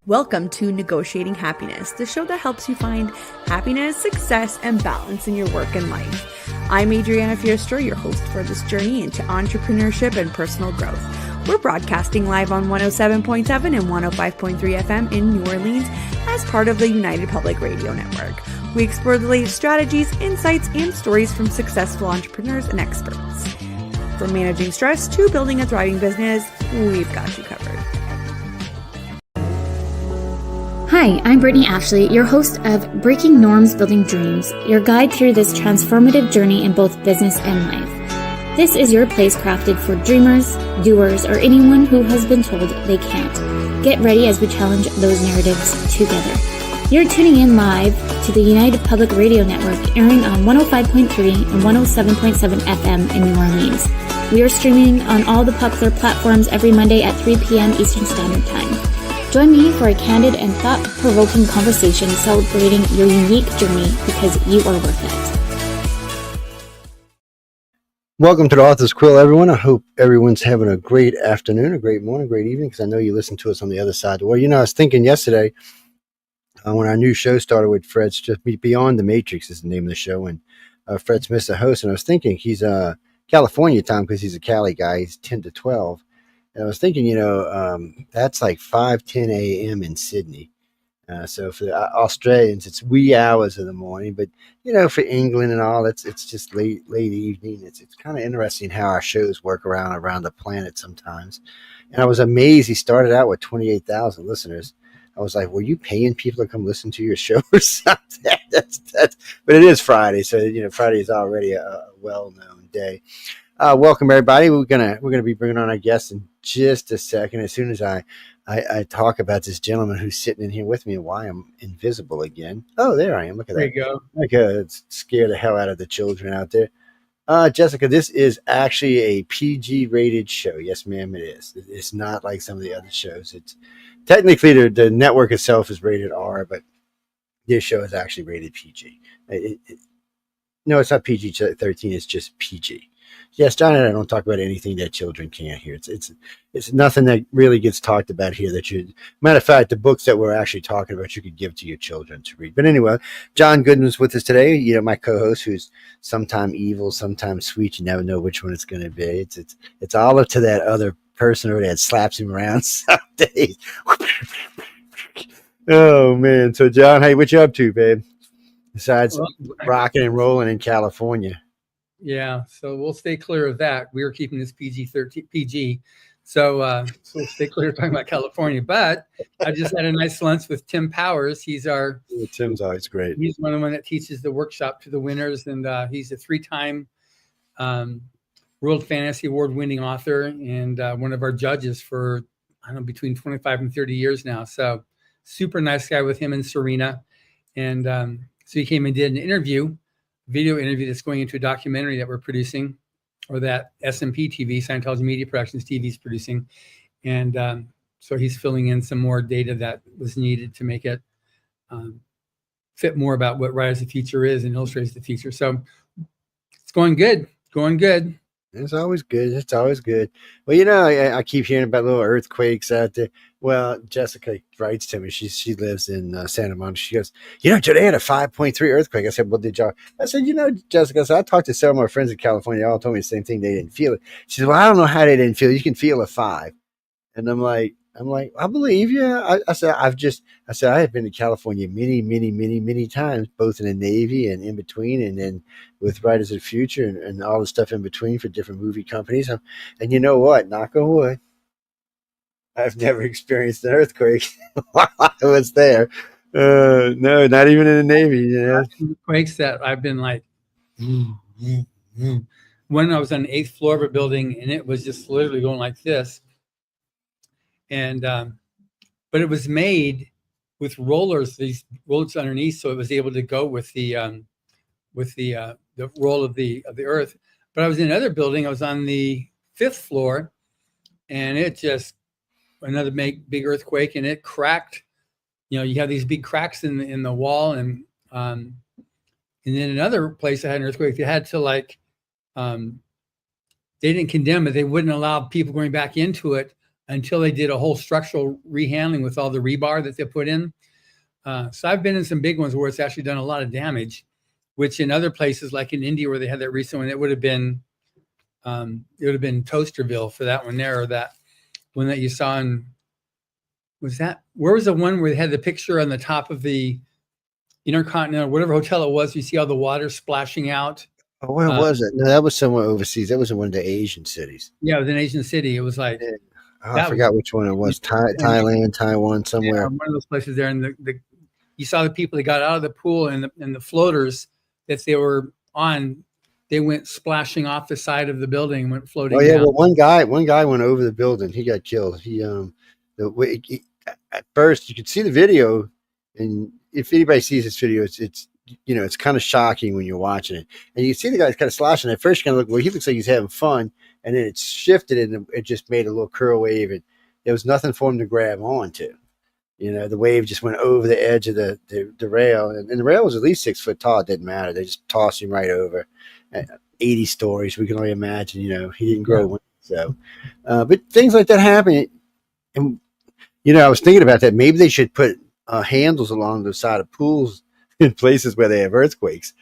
Welcome to Negotiating Happiness, the show that helps you find happiness, success, and balance in your work and life. I'm Adriana Fierster, your host for this journey into entrepreneurship and personal growth. We're broadcasting live on 107.7 and 105.3 FM in New Orleans as part of the United Public Radio Network. We explore the latest strategies, insights, and stories from successful entrepreneurs and experts. From managing stress to building a thriving business, we've got you covered. Hi, I'm Brittany Ashley, your host of Breaking Norms, Building Dreams, your guide through this transformative journey in both business and life. This is your place crafted for dreamers, doers, or anyone who has been told they can't. Get ready as we challenge those narratives together. You're tuning in live to the United Public Radio Network, airing on 105.3 and 107.7 FM in New Orleans. We are streaming on all the popular platforms every Monday at 3 p.m. Eastern Standard Time. Join me for a candid and thought-provoking conversation celebrating your unique journey because you are worth it. Welcome to the Authors Quill, everyone. I hope everyone's having a great afternoon, a great morning, great evening, because I know you listen to us on the other side of the world. I was thinking yesterday when our new show started with Fred's Just Beyond the Matrix is the name of the show, and Fred Smith's the host, and I was thinking he's California time because he's a Cali guy. He's 10 to 12. And I was thinking, that's like 5:10 a.m. in Sydney. So for the Australians, it's wee hours of the morning. But, for England and all, it's just late evening. It's kind of interesting how our shows work around the planet sometimes. And I was amazed he started out with 28,000 listeners. I was like, were you paying people to come listen to your show or something? But it is Friday. So, Friday is already a well-known day. Welcome everybody. We're gonna be bringing on our guests in just a second. As soon as I talk about this gentleman who's sitting in here with me and why I'm invisible again. Oh, there I am. Look at that. There you go. Okay, scare the hell out of the children out there. Jessica, this is actually a PG rated show. Yes, ma'am, it is. It's not like some of the other shows. It's technically the network itself is rated R, but this show is actually rated PG. No, it's not PG-13. It's just PG. Yes, John and I don't talk about anything that children can't hear. It's nothing that really gets talked about here matter of fact, the books that we're actually talking about, you could give to your children to read. But anyway, John Goodman's with us today, my co-host, who's sometimes evil, sometimes sweet. You never know which one it's going to be. It's all up to that other person over there that slaps him around some days. Oh, man. So, John, hey, what you up to, babe? Besides rocking and rolling in California. Yeah, so we'll stay clear of that. We're keeping this PG. So we'll stay clear of talking about California. But I just had a nice lunch with Tim Powers. Tim's always great. He's one of the that teaches the workshop to the winners, and he's a 3-time World Fantasy Award-winning author and one of our judges for between 25 and 30 years now. So super nice guy with him and Serena, and so he came and did an video interview that's going into a documentary that we're producing, or that SMP TV, Scientology Media Productions TV, is producing. And so he's filling in some more data that was needed to make it fit more about what Writers of the Future is and Illustrators of the Future. So it's going good. It's always good. Well, I keep hearing about little earthquakes out there. Well, Jessica writes to me. She lives in Santa Monica. She goes, today had a 5.3 earthquake. I said, well, did y'all? I said, Jessica, I talked to several of my friends in California. They all told me the same thing. They didn't feel it. She said, well, I don't know how they didn't feel it. You can feel a 5. And I'm like, I believe you. I said, I have been to California many times, both in the Navy and in between, and then with Writers of the Future and all the stuff in between for different movie companies. And you know what? Knock on wood, I've never experienced an earthquake while I was there. No, not even in the Navy. Earthquakes that I've been like, when I was on the 8th floor of a building, and it was just literally going like this. And but it was made with rollers, these rollers underneath, so it was able to go with the roll of the earth. But I was in another building. I was on the 5th floor, and it just another big earthquake, and it cracked. You have these big cracks in the wall, and then another place that had an earthquake, they had to they didn't condemn it. They wouldn't allow people going back into it until they did a whole structural rehandling with all the rebar that they put in. So I've been in some big ones where it's actually done a lot of damage, which in other places, like in India, where they had that recent one, it would have been Toasterville for that one there, or that one that you saw in, where was the one where they had the picture on the top of the Intercontinental, whatever hotel it was, you see all the water splashing out. Oh, where was it? No, that was somewhere overseas. That was in one of the Asian cities. Yeah, it was an Asian city. It was like, I forgot which one it was. Thailand, Taiwan, somewhere. Yeah, one of those places there. And you saw the people that got out of the pool, and the floaters that they were on, they went splashing off the side of the building and went floating. Oh yeah, down. well one guy went over the building. He got killed. At first you could see the video, and if anybody sees this video, it's kind of shocking when you're watching it, and you see the guy's kind of sloshing. At first, you kind of look, well, he looks like he's having fun, and then it shifted, and it just made a little curl wave, and there was nothing for him to grab onto. The wave just went over the edge of the rail, and the rail was at least 6 foot tall. It didn't matter. They just tossed him right over. 80 stories. We can only imagine. He didn't grow one. So, but things like that happen, and I was thinking about that. Maybe they should put handles along the side of pools in places where they have earthquakes,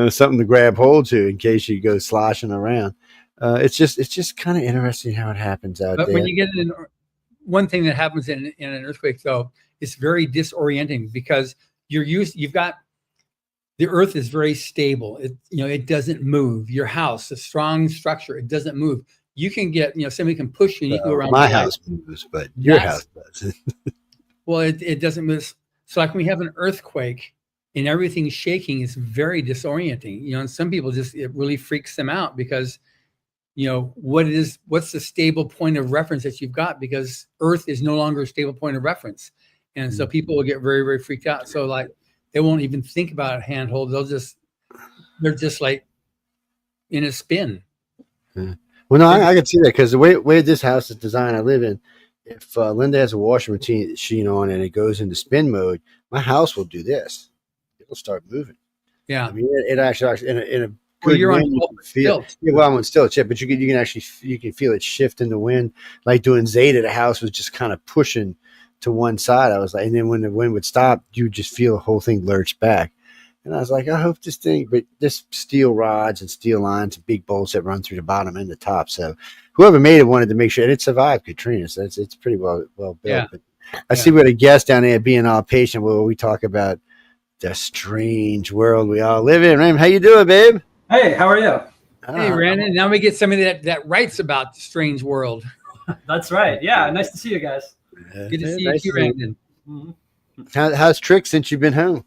something to grab hold to in case you go sloshing around. It's just kind of interesting how it happens out there. But when you get in, one thing that happens in an earthquake, though, it's very disorienting because you've got, the earth is very stable. It doesn't move. Your house, a strong structure, it doesn't move. You can get, somebody can push you and you can go around. My house moves, but your house doesn't. Well, it doesn't move. So like when we have an earthquake and everything's shaking, it's very disorienting. And some people it really freaks them out because, what's the stable point of reference that you've got? Because earth is no longer a stable point of reference. And so people will get very, very freaked out. So like, they won't even think about a handhold. They're just like in a spin. Yeah. Well, no, I can see that because the way this house is designed, I live in, if Linda has a washing machine on and it goes into spin mode, my house will do this. It'll start moving. Yeah. I mean, it actually in a well, you're on stilts. Yeah, well, I'm on stilts, yeah, but you can actually feel it shift in the wind. Like doing Zeta, the house was just kind of pushing to one side. I was like, and then when the wind would stop, you just feel the whole thing lurch back. And I was like, I hope but this steel rods and steel lines and big bolts that run through the bottom and the top. So whoever made it wanted to make sure it survived Katrina. So it's pretty well built. Yeah. But I see with a guest down there being all patient where we talk about the strange world we all live in. Ram, how you doing, babe? Hey, how are you? Hey, Randyn. Now we get somebody that writes about the strange world. That's right. Yeah, nice to see you guys. Good to see you, Randyn. Mm-hmm. How's Trick since you've been home?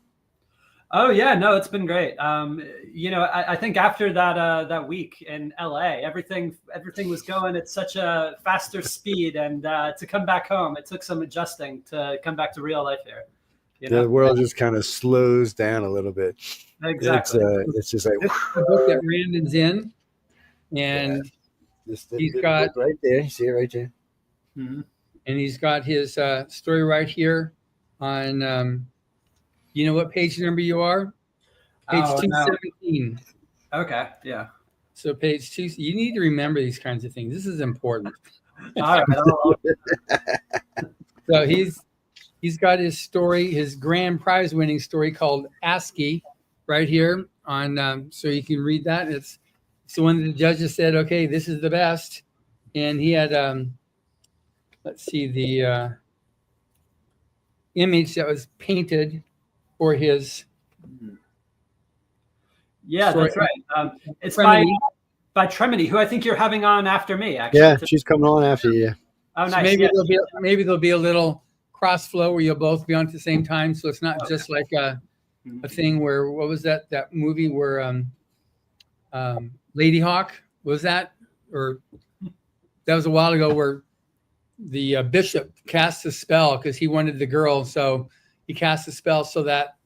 Oh yeah, no, it's been great. I think after that week in LA, everything was going at such a faster speed, and to come back home, it took some adjusting to come back to real life here. The world just kind of slows down a little bit. Exactly. It's just like this is the book that Randyn's in, and he's got right there. You see it right there. Mm-hmm. And he's got his story right here on. You know what page number you are? Page 217. No. Okay. Yeah. So page 2. You need to remember these kinds of things. This is important. All right. So he's got his story, his grand prize winning story called Ascii, right here on. So you can read that. It's the one that the judges said, okay, this is the best, and he had let's see the image that was painted for his. Yeah, story. that's right. It's Tremedy. by Tremedy, who I think you're having on after me. Actually, Yeah, she's coming on after you. Oh, So nice. maybe Yeah. there'll be a little cross flow where you'll both be on at the same time. So it's not just like a thing where, what was that movie where Lady Hawk was that, or that was a while ago, where the bishop cast a spell because he wanted the girl, so he cast a spell so that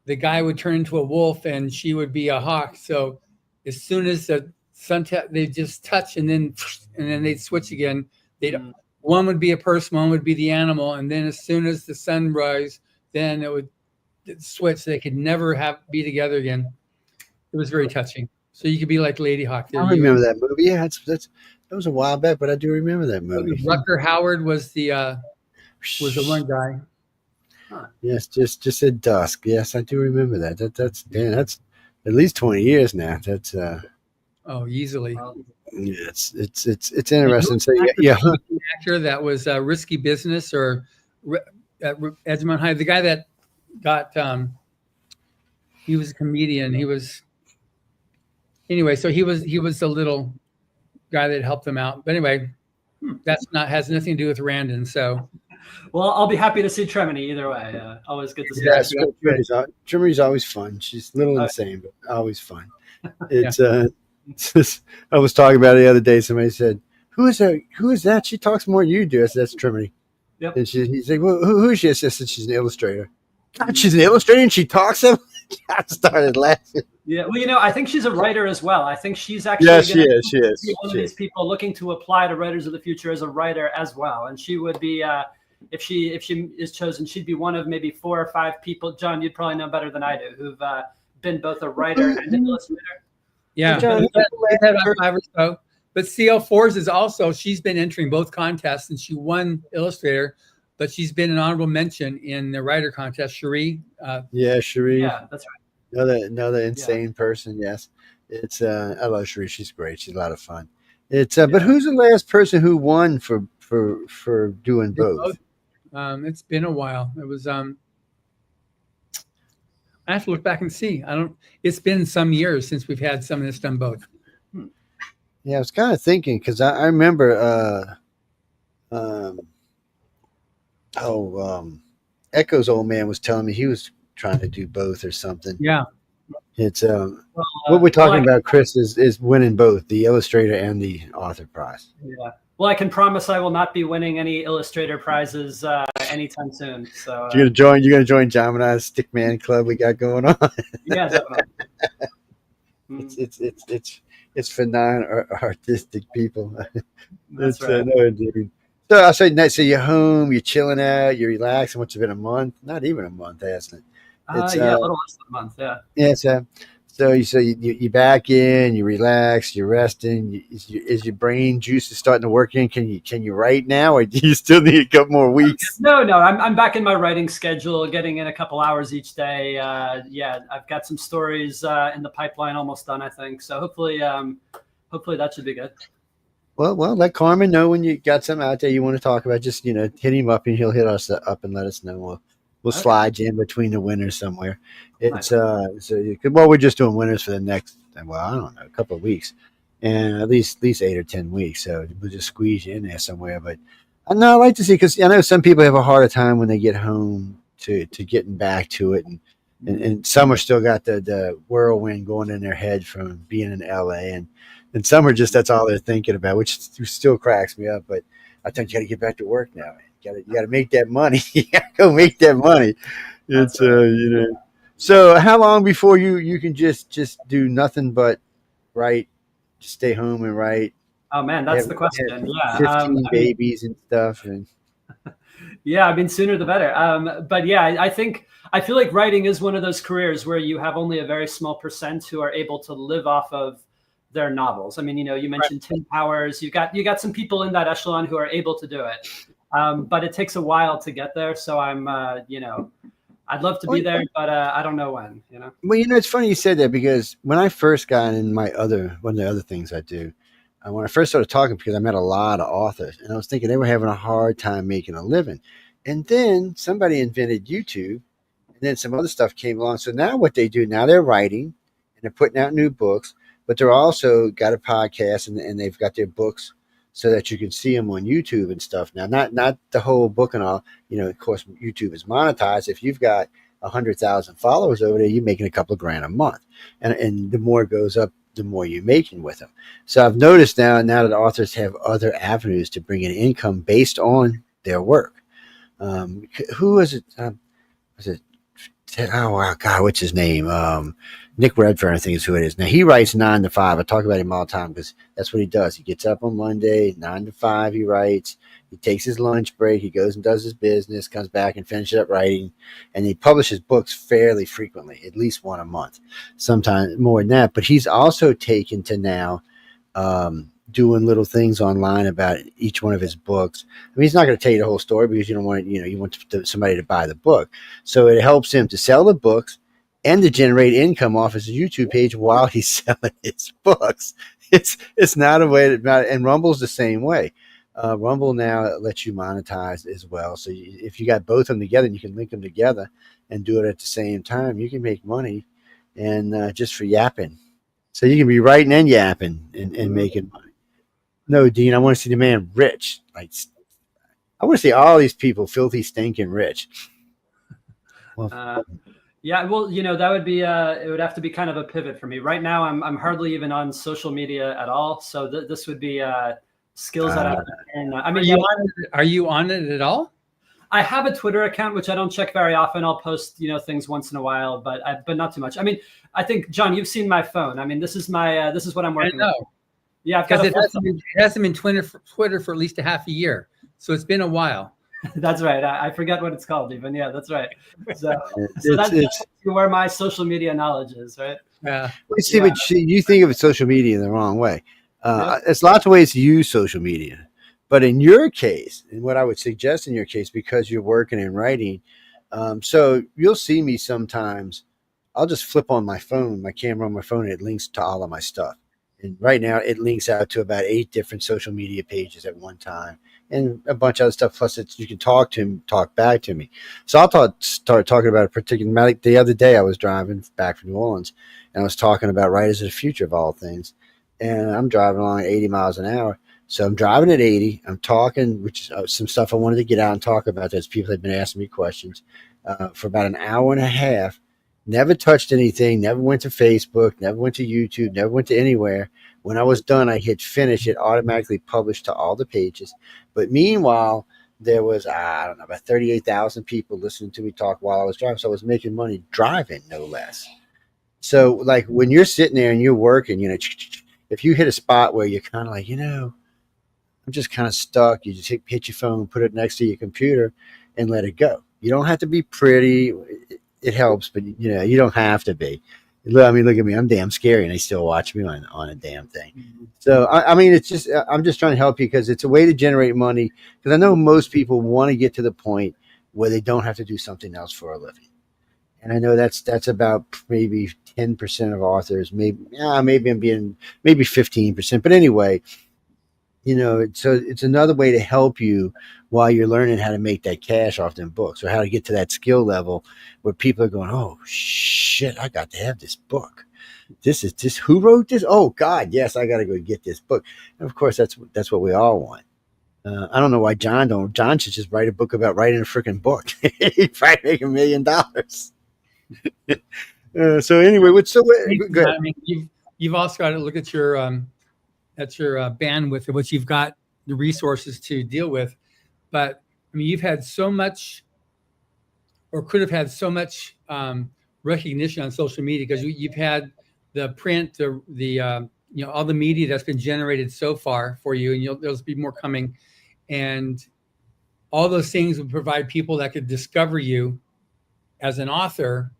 the guy would turn into a wolf and she would be a hawk. So as soon as the sun, they just touch and then they'd switch again. One would be a person, one would be the animal, and then as soon as the sun rise, then it would switch. They could never be together again. It was very touching. So you could be like Lady Hawk there. I remember that movie. Yeah, that was a while back, but I do remember that movie. Rucker Howard was the one guy. Huh. Yes, just at dusk. Yes, I do remember that. That's at least 20 years now. That's easily. Yeah, it's interesting. So yeah, an actor that was Risky Business or Edgemont High. The guy that got he was a comedian. He was anyway. So he was the little guy that helped them out. But anyway, has nothing to do with Randyn. So. Well, I'll be happy to see Tremini either way. Always good to see. Yeah, Tremini's always fun. She's a little insane, but always fun. It's I was talking about it the other day. Somebody said, "Who is that? Who is that? She talks more than you do." I said, "That's Tremini." Yep. And he's like, "Well, who is she?" I said, "She's an illustrator." God, she's an illustrator and she talks him. I started laughing. Yeah, well, I think she's a writer as well. I think she's actually she is one of these people looking to apply to Writers of the Future as a writer as well. And she would be, if she is chosen, she'd be one of maybe 4 or 5 people. John, you'd probably know better than I do, who've been both a writer and an illustrator. Yeah, John, but CL4s is also, she's been entering both contests and she won Illustrator, but she's been an honorable mention in the writer contest. Cherie. Cherie. Yeah, that's right. Another insane person. Yes, it's I love Cherie. She's great. She's a lot of fun. It's but who's the last person who won for doing both? It's been a while. It was I have to look back and see. It's been some years since we've had someone that's done both. Yeah, I was kind of thinking because I remember Echo's old man was telling me he was trying to do both or something. Yeah. It's what we're talking about, Chris, is winning both the Illustrator and the Author Prize. Yeah. Well, I can promise I will not be winning any Illustrator prizes anytime soon. So you're gonna join John and I's Stickman Club we got going on. Yeah, definitely. It's for non-artistic people. That's right. So I say, so you're home, you're chilling out, you're relaxing. What's it been, a month? Not even a month, hasn't it? It's a little less than a month. Yeah. Yeah. So you back in, you relax, you're resting. Is your brain juices starting to work in? Can you write now, or do you still need a couple more weeks? No. I'm back in my writing schedule, getting in a couple hours each day. I've got some stories in the pipeline, almost done, I think. So hopefully that should be good. Well, let Carmen know when you got something out there you want to talk about. Just hit him up, and he'll hit us up and let us know. We'll slide you in between the winners somewhere. It's we're just doing winners for the next, I don't know, a couple of weeks, and at least 8 or 10 weeks. So we'll just squeeze you in there somewhere. But I like to see, because I know some people have a harder time when they get home to getting back to it, and some are still got the whirlwind going in their head from being in LA, and some are just, that's all they're thinking about, which still cracks me up. But I think you got to get back to work now. You got to make that money. You got to go make that money. It's So how long before you can just do nothing but write, just stay home and write? Oh man, that's the question. Yeah, 15 babies and stuff. And yeah, sooner the better. But yeah, I feel like writing is one of those careers where you have only a very small percent who are able to live off of their novels. You mentioned Tim Powers. You got some people in that echelon who are able to do it. But it takes a while to get there. So I'm, I'd love to be there, but I don't know when, Well, it's funny you said that, because when I first got in one of the other things I do, when I first started talking, because I met a lot of authors, and I was thinking they were having a hard time making a living. And then somebody invented YouTube, and then some other stuff came along. So now what they do, now they're writing and they're putting out new books, but they're also got a podcast, and they've got their books so that you can see them on YouTube and stuff. Now, not the whole book and all, of course, YouTube is monetized. If you've got 100,000 followers over there, you're making a couple of grand a month. And the more it goes up, the more you're making with them. So I've noticed now that authors have other avenues to bring in income based on their work. Who was it? Was it? Oh, wow, God, what's his name? Nick Redfern, I think is who it is. Now, he writes 9 to 5. I talk about him all the time because that's what he does. He gets up on Monday, 9 to 5, he writes. He takes his lunch break. He goes and does his business, comes back and finishes up writing. And he publishes books fairly frequently, at least one a month, sometimes more than that. But he's also taken to now doing little things online about each one of his books. I mean, he's not going to tell you the whole story because you don't want, you want somebody to buy the book. So it helps him to sell the books and to generate income off his YouTube page while he's selling his books. It's not a way and Rumble's the same way. Rumble now lets you monetize as well. So if you got both of them together and you can link them together and do it at the same time, you can make money and just for yapping. So you can be writing and yapping and making money. No, Dean, I want to see the man rich. Like, I want to see all these people filthy, stinking rich. Well, yeah, well, that would be it would have to be kind of a pivot for me. Right now, I'm hardly even on social media at all. So this would be skills that I have to learn. I mean, are you on it at all? I have a Twitter account, which I don't check very often. I'll post, things once in a while, but not too much. I mean, I think, John, you've seen my phone. I mean, this is what I'm working with. Yeah, because it hasn't been Twitter for at least a half a year. So it's been a while. That's right. I forget what it's called even. Yeah, that's right. So that's where my social media knowledge is, right? Yeah. But you think of social media in the wrong way. There's lots of ways to use social media. But in your case, and what I would suggest in your case, because you're working and writing, so you'll see me sometimes, I'll just flip on my phone, my camera on my phone, and it links to all of my stuff. And right now it links out to about 8 different social media pages at one time and a bunch of other stuff. Plus you can talk back to me. So I'll start talking about a particular, like the other day I was driving back from New Orleans and I was talking about Writers of the Future of all things. And I'm driving along at 80 miles an hour. So I'm driving at 80. I'm talking, which is some stuff I wanted to get out and talk about. There's people that have been asking me questions for about an hour and a half. Never touched anything, never went to Facebook, never went to YouTube, never went to anywhere. When I was done, I hit finish. It automatically published to all the pages. But meanwhile, there was, about 38,000 people listening to me talk while I was driving. So I was making money driving, no less. So like when you're sitting there and you're working, if you hit a spot where you're kind of like, I'm just kind of stuck, you just hit your phone, put it next to your computer and let it go. You don't have to be pretty. It helps, but you don't have to be. I mean, look at me. I'm damn scary and they still watch me on a damn thing. Mm-hmm. So, I mean, it's just, I'm just trying to help you because it's a way to generate money. Because I know most people want to get to the point where they don't have to do something else for a living. And I know that's about maybe 10% of authors, maybe I'm being maybe 15%. But anyway, so it's another way to help you while you're learning how to make that cash off them books or how to get to that skill level where people are going, oh shit, I got to have this book. Who wrote this? Oh God, yes, I got to go get this book. And of course, that's what we all want. I don't know why John should just write a book about writing a freaking book. He'd probably make $1 million. So anyway, good. I mean, you've also got to look at your bandwidth, which you've got the resources to deal with. But I mean, you've had so much, or could have had so much recognition on social media because you've had the print, the all the media that's been generated so far for you, and there'll be more coming, and all those things would provide people that could discover you as an author,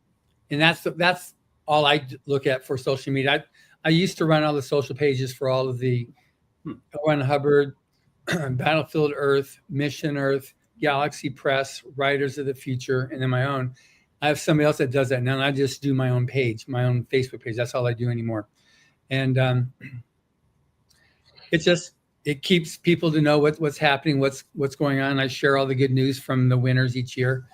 and that's all I look at for social media. I used to run all the social pages for all of the Run Hubbard, Battlefield Earth, Mission Earth, Galaxy Press, Writers of the Future, and then my own. I have somebody else that does that now, and I just do my own page, my own Facebook page. That's all I do anymore. And it keeps people to know what's happening, what's going on. I share all the good news from the winners each year,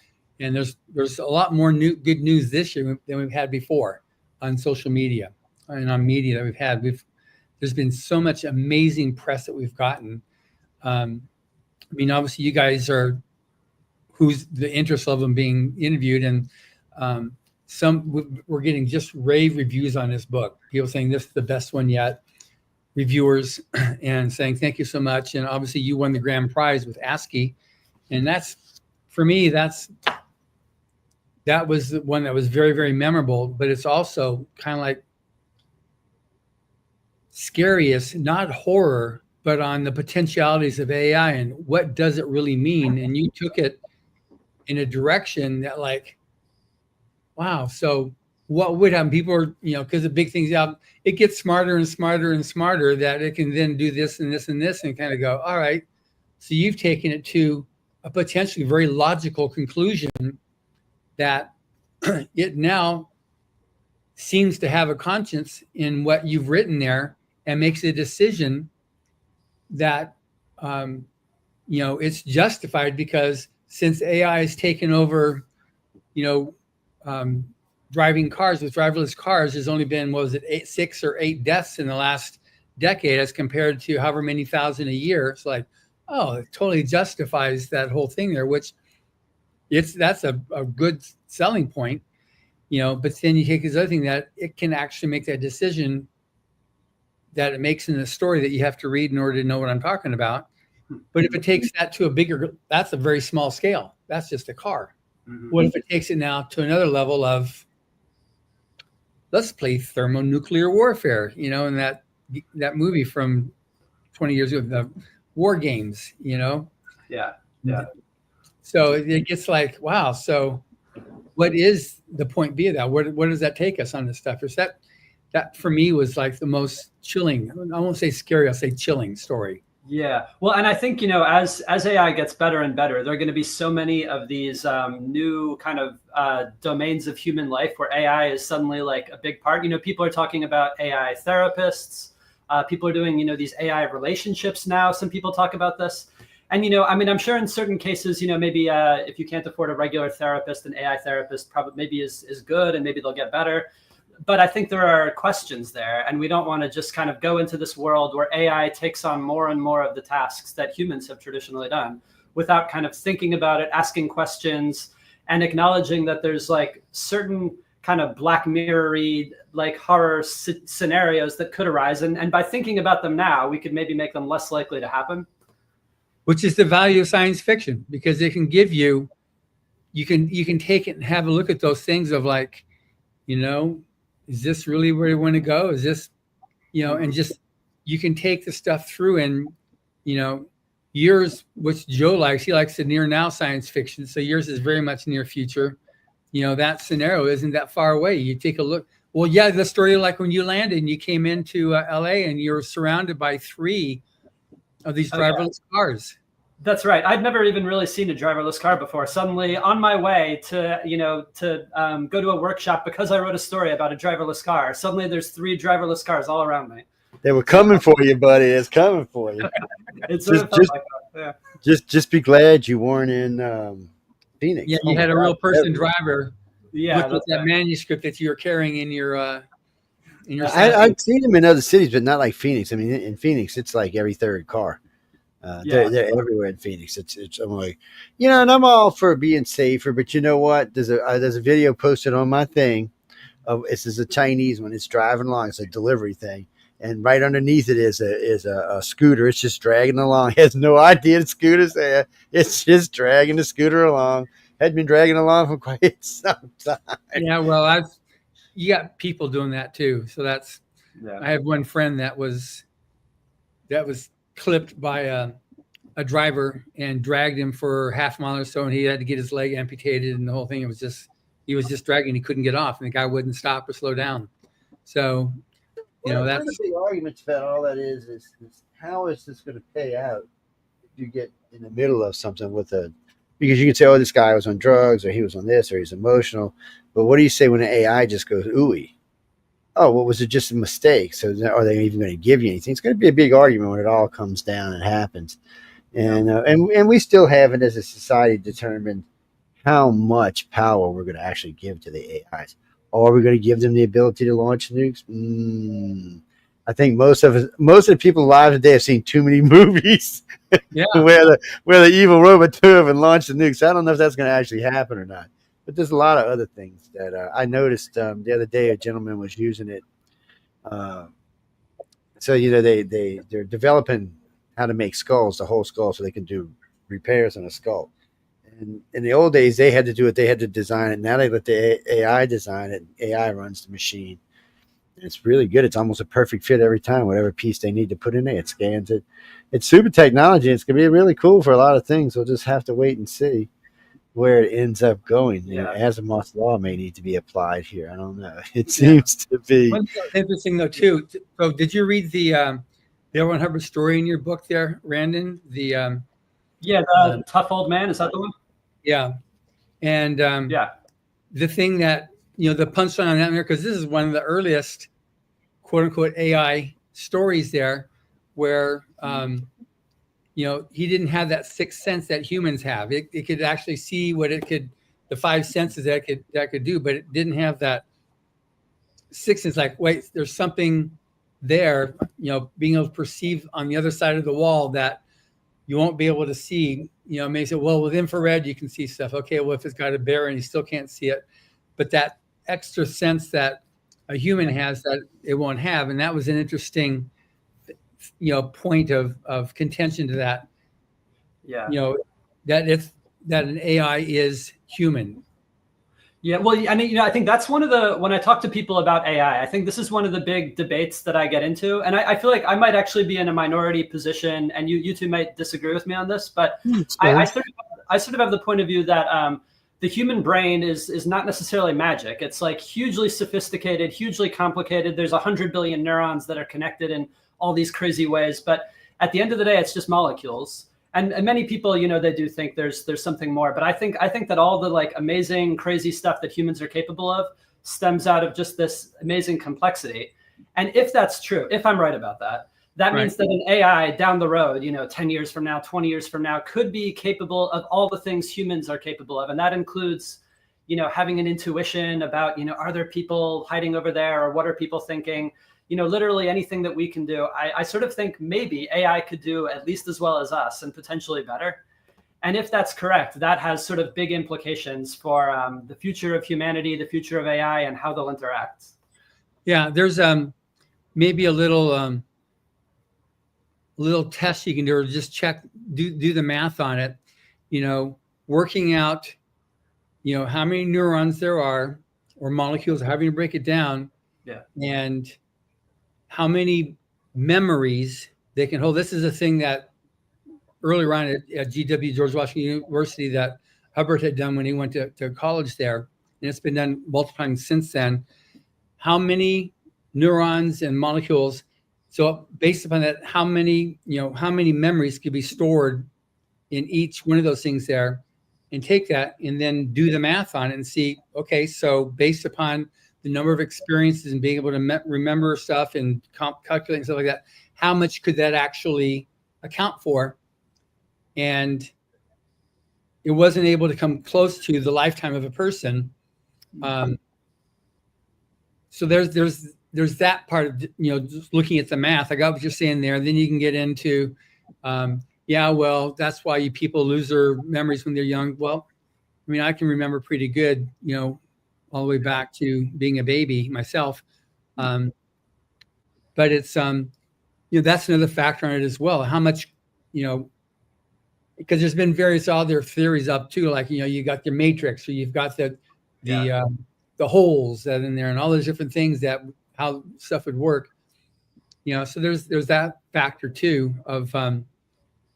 and there's a lot more good news this year than we've had before on social media and on media that we've had. There's been so much amazing press that we've gotten. I mean, obviously, you guys are who's the interest level in being interviewed, and we're getting just rave reviews on this book. People saying this is the best one yet. Reviewers and saying thank you so much. And obviously, you won the grand prize with Ascii, and that's for me. That was the one that was very, very memorable. But it's also kind of like scariest, not horror, but on the potentialities of AI and what does it really mean. And you took it in a direction that like, wow. So what would happen? People are, because the big things out, it gets smarter and smarter and smarter that it can then do this and this and this and kind of go, all right. So you've taken it to a potentially very logical conclusion that it now seems to have a conscience in what you've written there and makes a decision that, it's justified because since AI has taken over, driving cars with driverless cars, there's only been, 6 or 8 deaths in the last decade as compared to however many thousand a year. It's like, oh, it totally justifies that whole thing there, which that's a good selling point, but then you take this other thing that it can actually make that decision that it makes in the story that you have to read in order to know what I'm talking about. But if it takes that to a bigger, that's a very small scale. That's just a car. Mm-hmm. What if it takes it now to another level of, let's play thermonuclear warfare, in that movie from 20 years ago, the War Games, Yeah. So it gets like, wow. So what is the point B of that? What does that take us on this stuff? Is that for me was like the most chilling, I won't say scary, I'll say chilling story. Yeah. Well, and I think, as AI gets better and better, there are going to be so many of these new kind of domains of human life where AI is suddenly like a big part. People are talking about AI therapists. People are doing, these AI relationships now. Some people talk about this. And, I'm sure in certain cases, maybe if you can't afford a regular therapist, an AI therapist probably maybe is good and maybe they'll get better. But I think there are questions there, and we don't want to just kind of go into this world where AI takes on more and more of the tasks that humans have traditionally done without kind of thinking about it, asking questions, and acknowledging that there's like certain kind of Black Mirror-y, like horror scenarios that could arise. And by thinking about them now, we could maybe make them less likely to happen. Which is the value of science fiction, because it can give you can take it and have a look at those things of like, is this really where you want to go? Is this, and just, you can take the stuff through and, yours, which Joe likes, he likes the near now science fiction. So yours is very much near future. That scenario isn't that far away. You take a look. Well, yeah, the story like when you landed and you came into LA and you're surrounded by 3 of these driverless cars. That's right. I'd never even really seen a driverless car before. Suddenly on my way to, go to a workshop because I wrote a story about a driverless car. Suddenly there's 3 driverless cars all around me. They were coming for you, buddy. It's coming for you. It's sort of felt like that. Yeah. Just be glad you weren't in Phoenix. Yeah, you had a real person driver. Yeah, with that manuscript that you were carrying in your I've seen them in other cities, but not like Phoenix. I mean, in Phoenix, it's like every 3rd car. They're everywhere in Phoenix. I'm like, and I'm all for being safer, but you know what? There's a video posted on my thing. This is a Chinese one. It's driving along. It's a delivery thing, and right underneath it is a scooter. It's just dragging along. It has no idea the scooter's there. It's just dragging the scooter along. Had been dragging along for quite some time. Yeah, well, you got people doing that too. So that's. Yeah. I have one friend that was clipped by a driver and dragged him for half a mile or so, and he had to get his leg amputated and the whole thing. He was just dragging, he couldn't get off, and the guy wouldn't stop or slow down. So that's one of the arguments about all that is how is this going to pay out if you get in the middle of something because you can say, oh, this guy was on drugs or he was on this or he's emotional, but what do you say when an AI just goes ooey? Oh, well, was it just a mistake? So are they even going to give you anything? It's going to be a big argument when it all comes down and happens. And we still haven't, as a society, determined how much power we're going to actually give to the AIs. Or are we going to give them the ability to launch nukes? I think most of the people alive today have seen too many movies where the evil robot took and launched the nukes. I don't know if that's going to actually happen or not. But there's a lot of other things that I noticed the other day. A gentleman was using it. So they're developing how to make skulls, the whole skull, so they can do repairs on a skull. And in the old days, they had to do it. They had to design it. Now they let the AI design it. AI runs the machine. It's really good. It's almost a perfect fit every time. Whatever piece they need to put in there, it scans it. It's super technology. It's going to be really cool for a lot of things. We'll just have to wait and see where it ends up going. Yeah. Asimov's law may need to be applied here. I don't know. It seems to be. One thing that's interesting, though, too. So did you read the L. Ron Hubbard story in your book there, Randyn? The Tough Old Man, is that the one? Yeah. And the thing that, the punchline on that, because this is one of the earliest quote unquote AI stories there where, he didn't have that sixth sense that humans have. It could actually see what the five senses that could do, but it didn't have that sixth sense. Like, wait, there's something there, being able to perceive on the other side of the wall that you won't be able to see. May say, well, with infrared, you can see stuff. Okay, well, if it's got a bear and you still can't see it, but that extra sense that a human has that it won't have. And that was an interesting, point of contention to that. Yeah. That an AI is human. Yeah, well, I mean, I think that's when I talk to people about AI, I think this is one of the big debates that I get into. And I feel like I might actually be in a minority position, and you two might disagree with me on this, but I sort of have the point of view that the human brain is not necessarily magic. It's like hugely sophisticated, hugely complicated. There's 100 billion neurons that are connected in all these crazy ways. But at the end of the day, it's just molecules. And many people, they do think there's something more. But I think that all the like amazing, crazy stuff that humans are capable of stems out of just this amazing complexity. And if that's true, if I'm right about that, that means that an AI down the road, 10 years from now, 20 years from now, could be capable of all the things humans are capable of. And that includes, having an intuition about, are there people hiding over there, or what are people thinking? Literally anything that we can do. I sort of think maybe AI could do at least as well as us, and potentially better. And if that's correct, that has sort of big implications for the future of humanity, the future of AI, and how they'll interact. Yeah, there's maybe a little test you can do, or just do the math on it, working out, how many neurons there are, or molecules, having to break it down. Yeah. And how many memories they can hold. This is a thing that earlier on at GW, George Washington University, that Hubbard had done when he went to college there. And it's been done multiple times since then. How many neurons and molecules? So based upon that, how many memories could be stored in each one of those things there, and take that and then do the math on it and see, okay, so based upon the number of experiences and being able to remember stuff and calculate and stuff like that, how much could that actually account for? And it wasn't able to come close to the lifetime of a person. So there's that part of, just looking at the math. I got what you're saying there. Then you can get into, well, that's why people lose their memories when they're young. Well, I mean, I can remember pretty good, all the way back to being a baby myself. But it's, that's another factor on it as well. How much, because there's been various other theories up too, like, you got the matrix, or you've got the holes that in there, and all those different things that how stuff would work. So there's that factor too of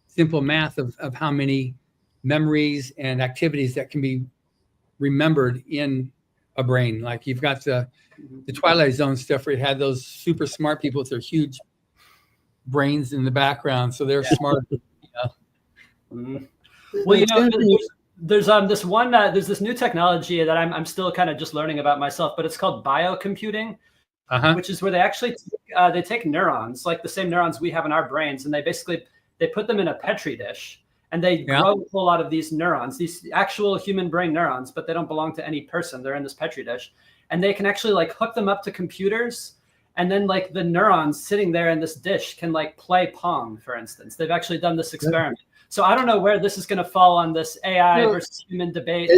simple math of how many memories and activities that can be remembered in a brain. Like you've got the Twilight Zone stuff where you had those super smart people with their huge brains in the background, so they're smart. Well, there's this new technology that I'm still kind of just learning about myself, but it's called biocomputing, which is where they actually take neurons, like the same neurons we have in our brains, and they put them in a petri dish. And they grow a whole lot of these neurons, these actual human brain neurons, but they don't belong to any person. They're in this petri dish, and they can actually like hook them up to computers, and then like the neurons sitting there in this dish can like play Pong, for instance. They've actually done this experiment. So I don't know where this is going to fall on this AI versus human debate.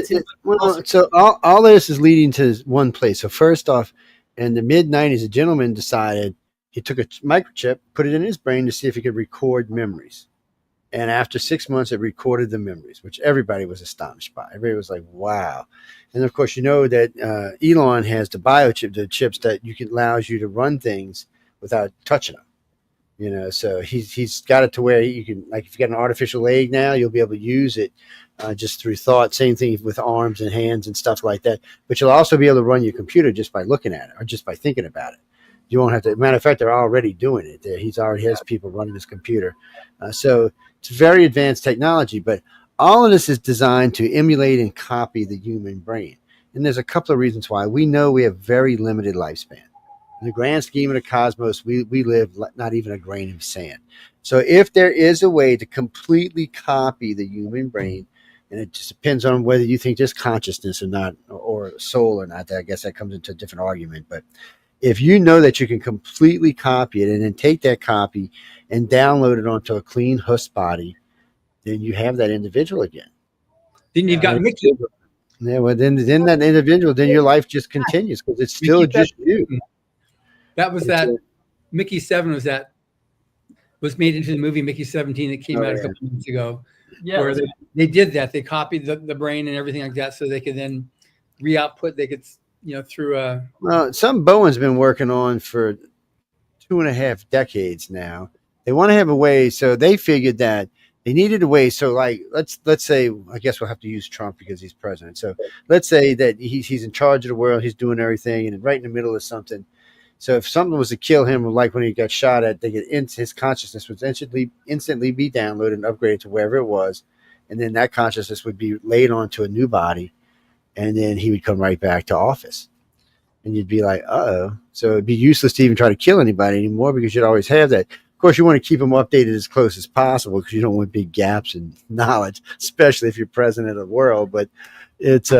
So all this is leading to one place. So first off, in the mid 90s, a gentleman decided he took a microchip, put it in his brain to see if he could record memories. And after 6 months, it recorded the memories, which everybody was astonished by. Everybody was like, wow. And of course, you know that Elon has the biochip, the chips that allows you to run things without touching them. You know, so he's got it to where you can, like, if you got an artificial leg now, you'll be able to use it just through thought. Same thing with arms and hands and stuff like that. But you'll also be able to run your computer just by looking at it or just by thinking about it. You won't have to. Matter of fact, they're already doing it. He's already has people running his computer. So it's very advanced technology, but all of this is designed to emulate and copy the human brain. And there's a couple of reasons why. We know we have very limited lifespan. In the grand scheme of the cosmos, we live not even a grain of sand. So if there is a way to completely copy the human brain, and it just depends on whether you think there's consciousness or not, or soul or not, I guess that comes into a different argument. But if you know that you can completely copy it and then take that copy and download it onto a clean host body, then you have that individual again. Then you've got Mickey. Yeah, well, then that individual, then your life just continues because it's still just you. That was Mickey 7 was made into the movie Mickey 17 that came out a couple months ago. Yeah, where they did that. They copied the brain and everything like that so they could then re-output. They could, through a... Well, something Bowen's been working on for 2.5 decades now. They want to have a way, so they figured that they needed a way. So, like, let's say, I guess we'll have to use Trump because he's president. So let's say that he's in charge of the world, he's doing everything, and right in the middle of something. So if something was to kill him, like when he got shot at, his consciousness would instantly be downloaded and upgraded to wherever it was, and then that consciousness would be laid onto a new body, and then he would come right back to office. And you'd be like, uh-oh. So it'd be useless to even try to kill anybody anymore because you'd always have that. Of course, you want to keep them updated as close as possible because you don't want big gaps in knowledge, especially if you're president of the world. But it's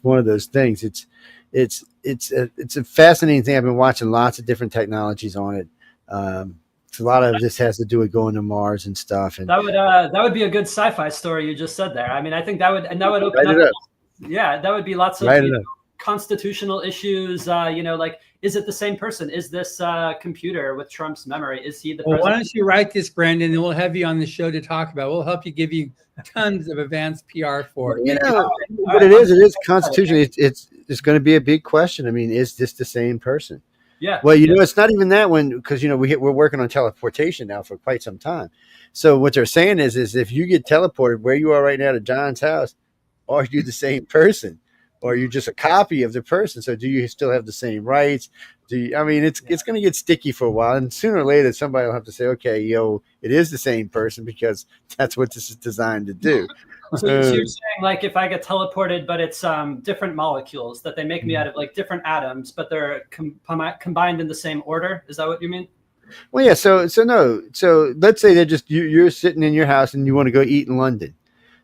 one of those things. It's a fascinating thing. I've been watching lots of different technologies on it. A lot of this has to do with going to Mars and stuff. And that would be a good sci-fi story you just said there. I mean, I think that would open up. Yeah, that would be lots of constitutional issues. Like, is it the same person? Is this computer with Trump's memory? Is he the president? Why don't you write this, Brandon, and we'll have you on the show to talk about. We'll help you give you tons of advanced PR for it. But it is constitutional. It's going to be a big question. I mean, is this the same person? Yeah. Well, it's not even that one because we're working on teleportation now for quite some time. So what they're saying is if you get teleported where you are right now to John's house, are you the same person? Or are you just a copy of the person? So do you still have the same rights? It's going to get sticky for a while. And sooner or later, somebody will have to say, okay, it is the same person because that's what this is designed to do. So you're saying, like, if I get teleported, but it's different molecules that they make me out of, like, different atoms, but they're combined in the same order. Is that what you mean? Well, yeah. So no. So let's say they're just, you're sitting in your house and you want to go eat in London.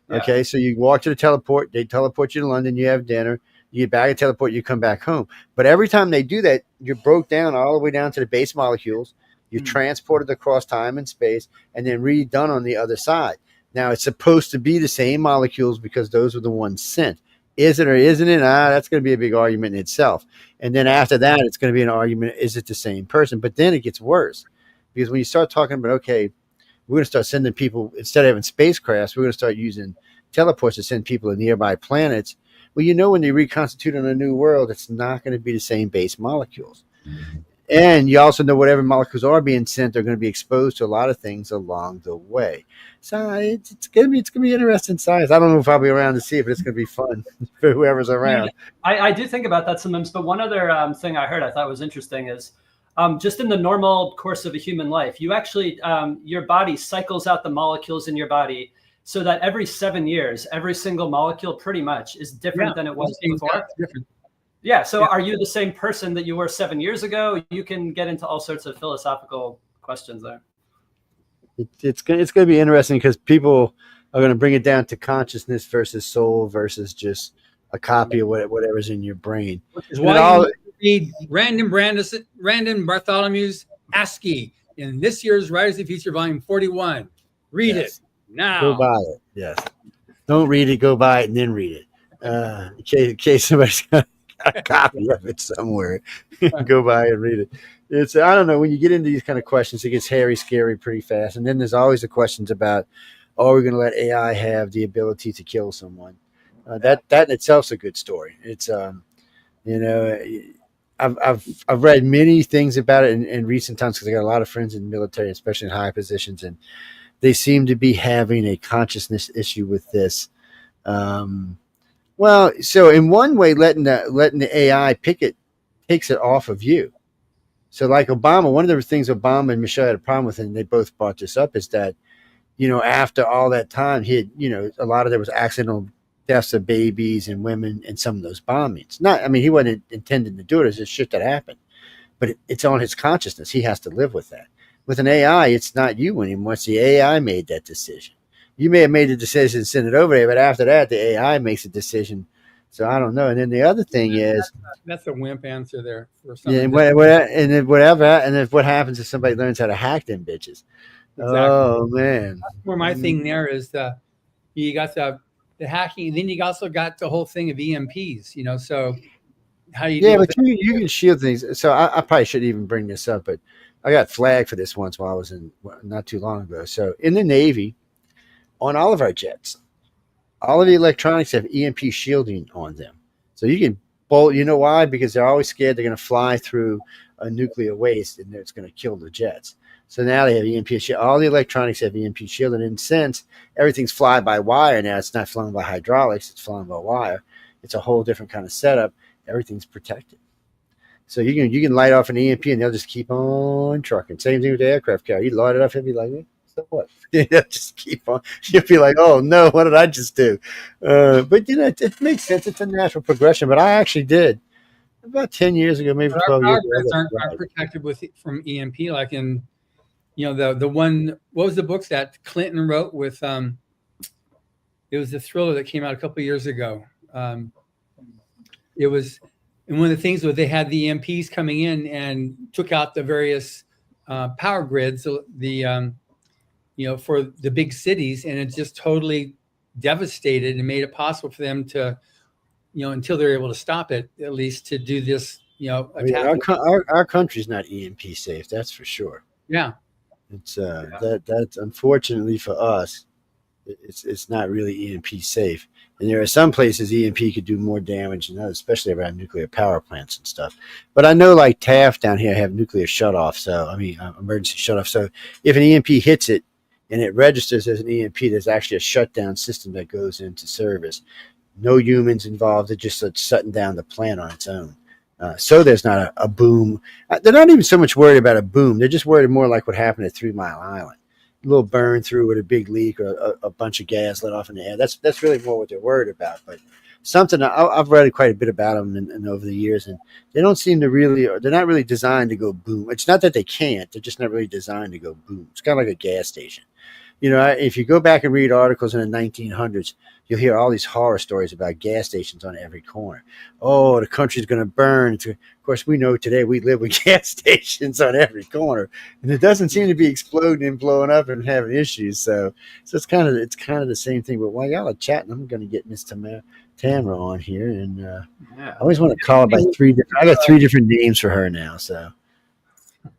Okay, so you walk to the teleport, they teleport you to London, you have dinner, you get back and teleport, you come back home. But every time they do that, you're broke down all the way down to the base molecules, you're transported across time and space, and then redone on the other side. Now, it's supposed to be the same molecules because those are the ones sent. Is it or isn't it? That's going to be a big argument in itself. And then after that, it's going to be an argument, is it the same person? But then it gets worse. Because when you start talking about, okay, we're going to start sending people, instead of having spacecrafts, we're going to start using teleports to send people to nearby planets. Well, when they reconstitute on a new world, it's not going to be the same base molecules. And you also know whatever molecules are being sent are going to be exposed to a lot of things along the way. So it's going to be interesting science. I don't know if I'll be around to see it, but it's going to be fun for whoever's around. I do think about that sometimes. But one other thing I heard I thought was interesting is just in the normal course of a human life, you actually, your body cycles out the molecules in your body so that every 7 years, every single molecule pretty much is different than it was before. Yeah. So are you the same person that you were 7 years ago? You can get into all sorts of philosophical questions there. It's going to be interesting because people are going to bring it down to consciousness versus soul versus just a copy of whatever's in your brain. Which is why you read Randyn Bartholomew's Ascii in this year's Writers and Illustrators Volume 41. Read it now. Go buy it. Yes. Don't read it. Go buy it and then read it. In case somebody's got a copy of it somewhere. Go buy it and read it. I don't know. When you get into these kind of questions, it gets hairy, scary pretty fast. And then there's always the questions about, or we're going to let AI have the ability to kill someone. That in itself is a good story. It's you know, I've read many things about it in recent times because I got a lot of friends in the military, especially in high positions, and they seem to be having a consciousness issue with this. Well, so in one way, letting the AI pick it takes it off of you. So like Obama, one of the things Obama and Michelle had a problem with, and they both brought this up, is that, after all that time, he had, a lot of there was accidental deaths of babies and women in some of those bombings. He wasn't intending to do it. It's just shit that happened. But it's on his consciousness. He has to live with that. With an AI, it's not you anymore. It's the AI made that decision. You may have made the decision and send it over there, but after that, the AI makes a decision. So I don't know. And then the other thing is, that's a wimp answer there. Yeah, and what happens if somebody learns how to hack them bitches? Exactly. Oh man, that's where my thing there is you got the hacking, and then you also got the whole thing of EMPs. So how you you can shield things. So I probably shouldn't even bring this up, but I got flagged for this once while I was not too long ago. So in the Navy, on all of our jets, all of the electronics have EMP shielding on them. So you can bolt. You know why? Because they're always scared they're going to fly through a nuclear waste and it's going to kill the jets. So now they have EMP shield. All the electronics have EMP shield, and since everything's fly by wire now, it's not flown by hydraulics; it's flown by wire. It's a whole different kind of setup. Everything's protected. So you can light off an EMP and they'll just keep on trucking. Same thing with the aircraft carrier. You light it off, it'll be like, so what? They'll just keep on. You'll be like, oh no, what did I just do? But it makes sense. It's a natural progression. But I actually did about 10 years ago, maybe 12 years ago. Aren't protected from EMP, like in the one. What was the books that Clinton wrote with? It was a thriller that came out a couple of years ago. It was. And one of the things was they had the EMPs coming in and took out the various power grids, for the big cities, and it just totally devastated and made it possible for them to, until they're able to stop it, at least to do this, attack. Our country's not EMP safe, that's for sure. Yeah, it's that's unfortunately for us, it's not really EMP safe. And there are some places EMP could do more damage than others, especially around nuclear power plants and stuff. But I know like Taft down here have nuclear shutoff. So, emergency shutoff. So if an EMP hits it and it registers as an EMP, there's actually a shutdown system that goes into service. No humans involved. It's just shutting down the plant on its own. So there's not a boom. They're not even so much worried about a boom. They're just worried more like what happened at 3 Mile Island. A little burn through with a big leak or a bunch of gas let off in the air. That's really more what they're worried about. But something I've read quite a bit about them and over the years, and they don't seem to really, or they're not really designed to go boom. It's not that they can't; they're just not really designed to go boom. It's kind of like a gas station. If you go back and read articles in the 1900s, you'll hear all these horror stories about gas stations on every corner. Oh, the country's going to burn. Of course, we know today we live with gas stations on every corner, and it doesn't seem to be exploding and blowing up and having issues. So it's kind of the same thing. But while y'all are chatting, I'm going to get Miss Tamara on here, and I always want to call her by I got 3 different names for her now. So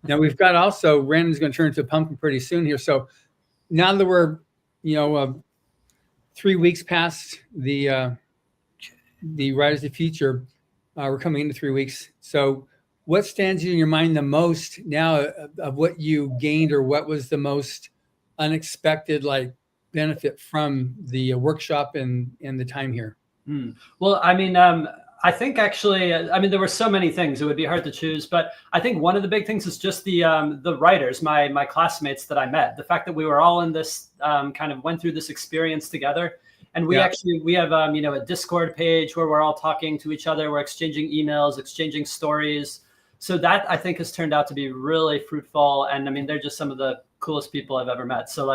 now we've got also Randyn's going to turn into a pumpkin pretty soon here. So now that we're 3 weeks past the Writers of the Future, we're coming into 3 weeks. So what stands in your mind the most now of what you gained, or what was the most unexpected benefit from the workshop and the time here? Well, I think actually, there were so many things, it would be hard to choose, but I think one of the big things is just the writers, my classmates that I met, the fact that we were all in this, went through this experience together. And we have, a Discord page where we're all talking to each other. We're exchanging emails, exchanging stories. So that I think has turned out to be really fruitful. And they're just some of the coolest people I've ever met. So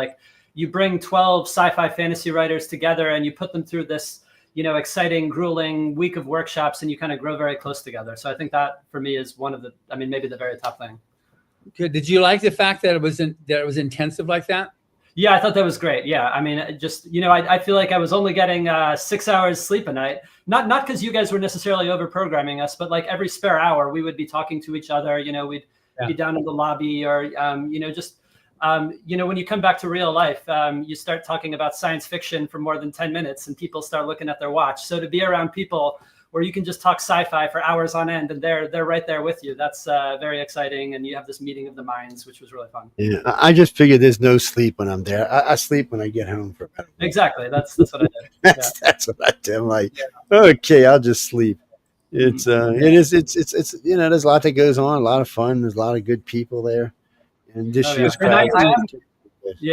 you bring 12 sci-fi fantasy writers together and you put them through this, exciting, grueling week of workshops, and you kind of grow very close together. So I think that for me is one of the, maybe the very top thing. Good. Did you like the fact that it was intensive like that? Yeah, I thought that was great. Yeah, I feel like I was only getting 6 hours sleep a night. Not because you guys were necessarily over programming us, but every spare hour we would be talking to each other. We'd be down in the lobby or just When you come back to real life, you start talking about science fiction for more than 10 minutes and people start looking at their watch. So to be around people where you can just talk sci-fi for hours on end and they're right there with you, that's very exciting. And you have this meeting of the minds, which was really fun. Yeah, I just figured there's no sleep when I'm there. I sleep when I get home for about a week. Exactly. That's what I did. That's what I do. I'm like, okay, I'll just sleep. It's there's a lot that goes on, a lot of fun. There's a lot of good people there. And this year's crowd.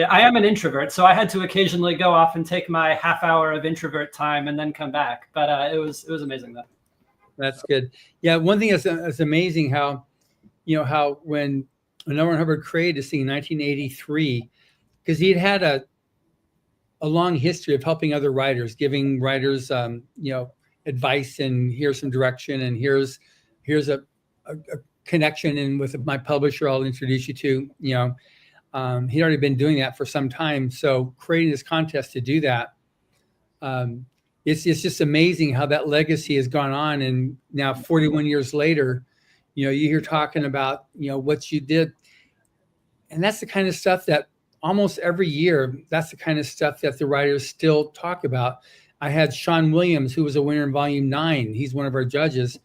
I am an introvert, so I had to occasionally go off and take my half hour of introvert time and then come back. But it was amazing though. That's good. Yeah, one thing is amazing how when L. Ron Hubbard created this thing in 1983, because he had a long history of helping other writers, giving writers advice, and here's some direction, and here's a connection, and with my publisher I'll introduce you to. He'd already been doing that for some time. So creating this contest to do that, it's just amazing how that legacy has gone on. And now 41 years later, you hear talking about, what you did. And that's the kind of stuff that almost every year, that's the kind of stuff that the writers still talk about. I had Sean Williams, who was a winner in Volume 9. He's one of our judges.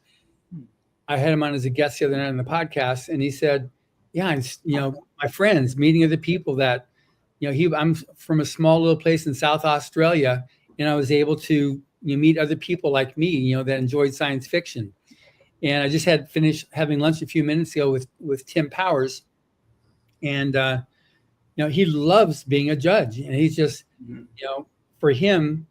I had him on as a guest the other night on the podcast, and he said, my friends, meeting other people that, I'm from a small little place in South Australia, and I was able to meet other people like me, that enjoyed science fiction. And I just had finished having lunch a few minutes ago with Tim Powers, and he loves being a judge, and he's just, for him,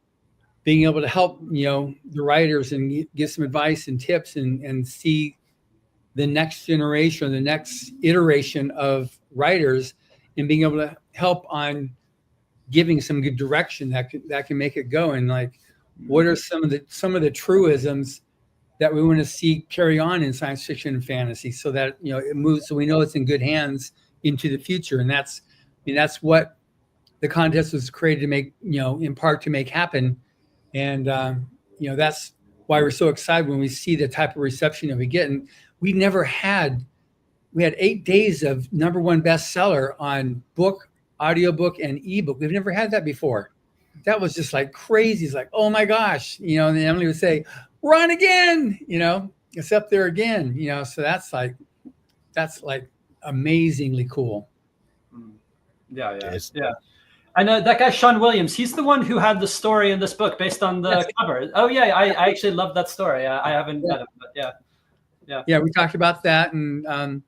being able to help, the writers and give some advice and tips and see the next generation, the next iteration of writers, and being able to help on giving some good direction that can make it go. And like, what are some of the truisms that we want to see carry on in science fiction and fantasy, so that it moves, so we know it's in good hands into the future. And that's what the contest was created to make, in part to make happen. And that's why we're so excited when we see the type of reception that we get. And we had 8 days of #1 bestseller on book, audiobook, and ebook. We've never had that before. That was just like crazy. It's like, oh my gosh, and then Emily would say, run again, it's up there again, so that's like amazingly cool. Yeah. I know that guy, Sean Williams. He's the one who had the story in this book based on the cover. Oh yeah, I actually love that story. I haven't met him, but yeah, we talked about that, and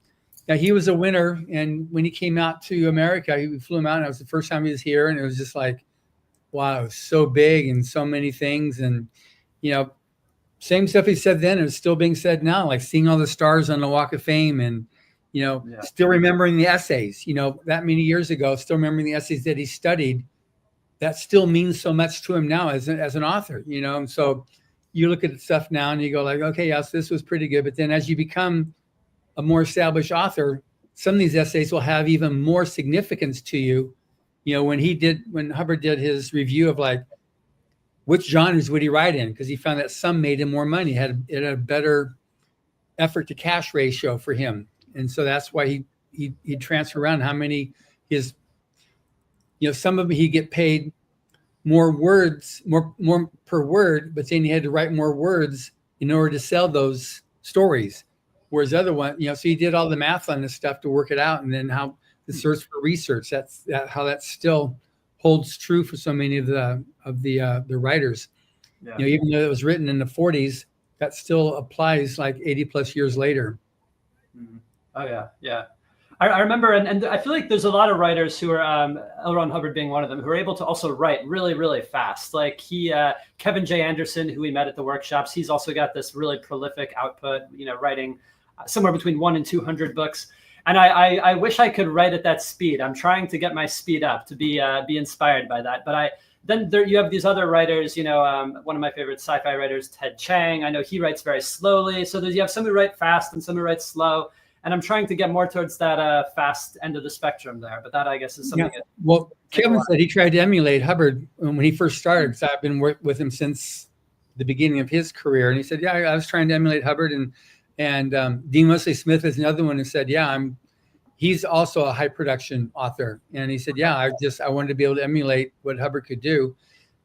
he was a winner. And when he came out to America, we flew him out, and it was the first time he was here, and it was just like, wow, it was so big and so many things, and same stuff he said then is still being said now, like seeing all the stars on the Walk of Fame, and still remembering the essays, that many years ago, still remembering the essays that he studied. That still means so much to him now as an author, and so you look at stuff now and you go like, okay, yes, this was pretty good. But then as you become a more established author, some of these essays will have even more significance to you. When Hubbard did his review of like, which genres would he write in? Because he found that some made him more money, it had a better effort to cash ratio for him. And so that's why he transferred around how many some of them he'd get paid more words, more per word, but then he had to write more words in order to sell those stories. Whereas the other one, so he did all the math on this stuff to work it out, and then how the search for research. How that still holds true for so many of the writers. Yeah. Even though it was written in the 40s, that still applies like 80 plus years later. Mm-hmm. Oh yeah. I remember, and I feel like there's a lot of writers who are, L. Ron Hubbard being one of them, who are able to also write really, really fast. Like Kevin J. Anderson, who we met at the workshops, he's also got this really prolific output, writing somewhere between 100 and 200 books. And I wish I could write at that speed. I'm trying to get my speed up to be inspired by that. But then you have these other writers, one of my favorite sci-fi writers, Ted Chiang. I know he writes very slowly. So you have some who write fast and some who write slow. And I'm trying to get more towards that fast end of the spectrum there. But that, I guess, is something. Yeah. Well, Kevin said he tried to emulate Hubbard when he first started, because I've been working with him since the beginning of his career. And he said, yeah, I was trying to emulate Hubbard. And Dean Wesley Smith is another one who said, yeah, he's also a high production author. And he said, yeah, I wanted to be able to emulate what Hubbard could do.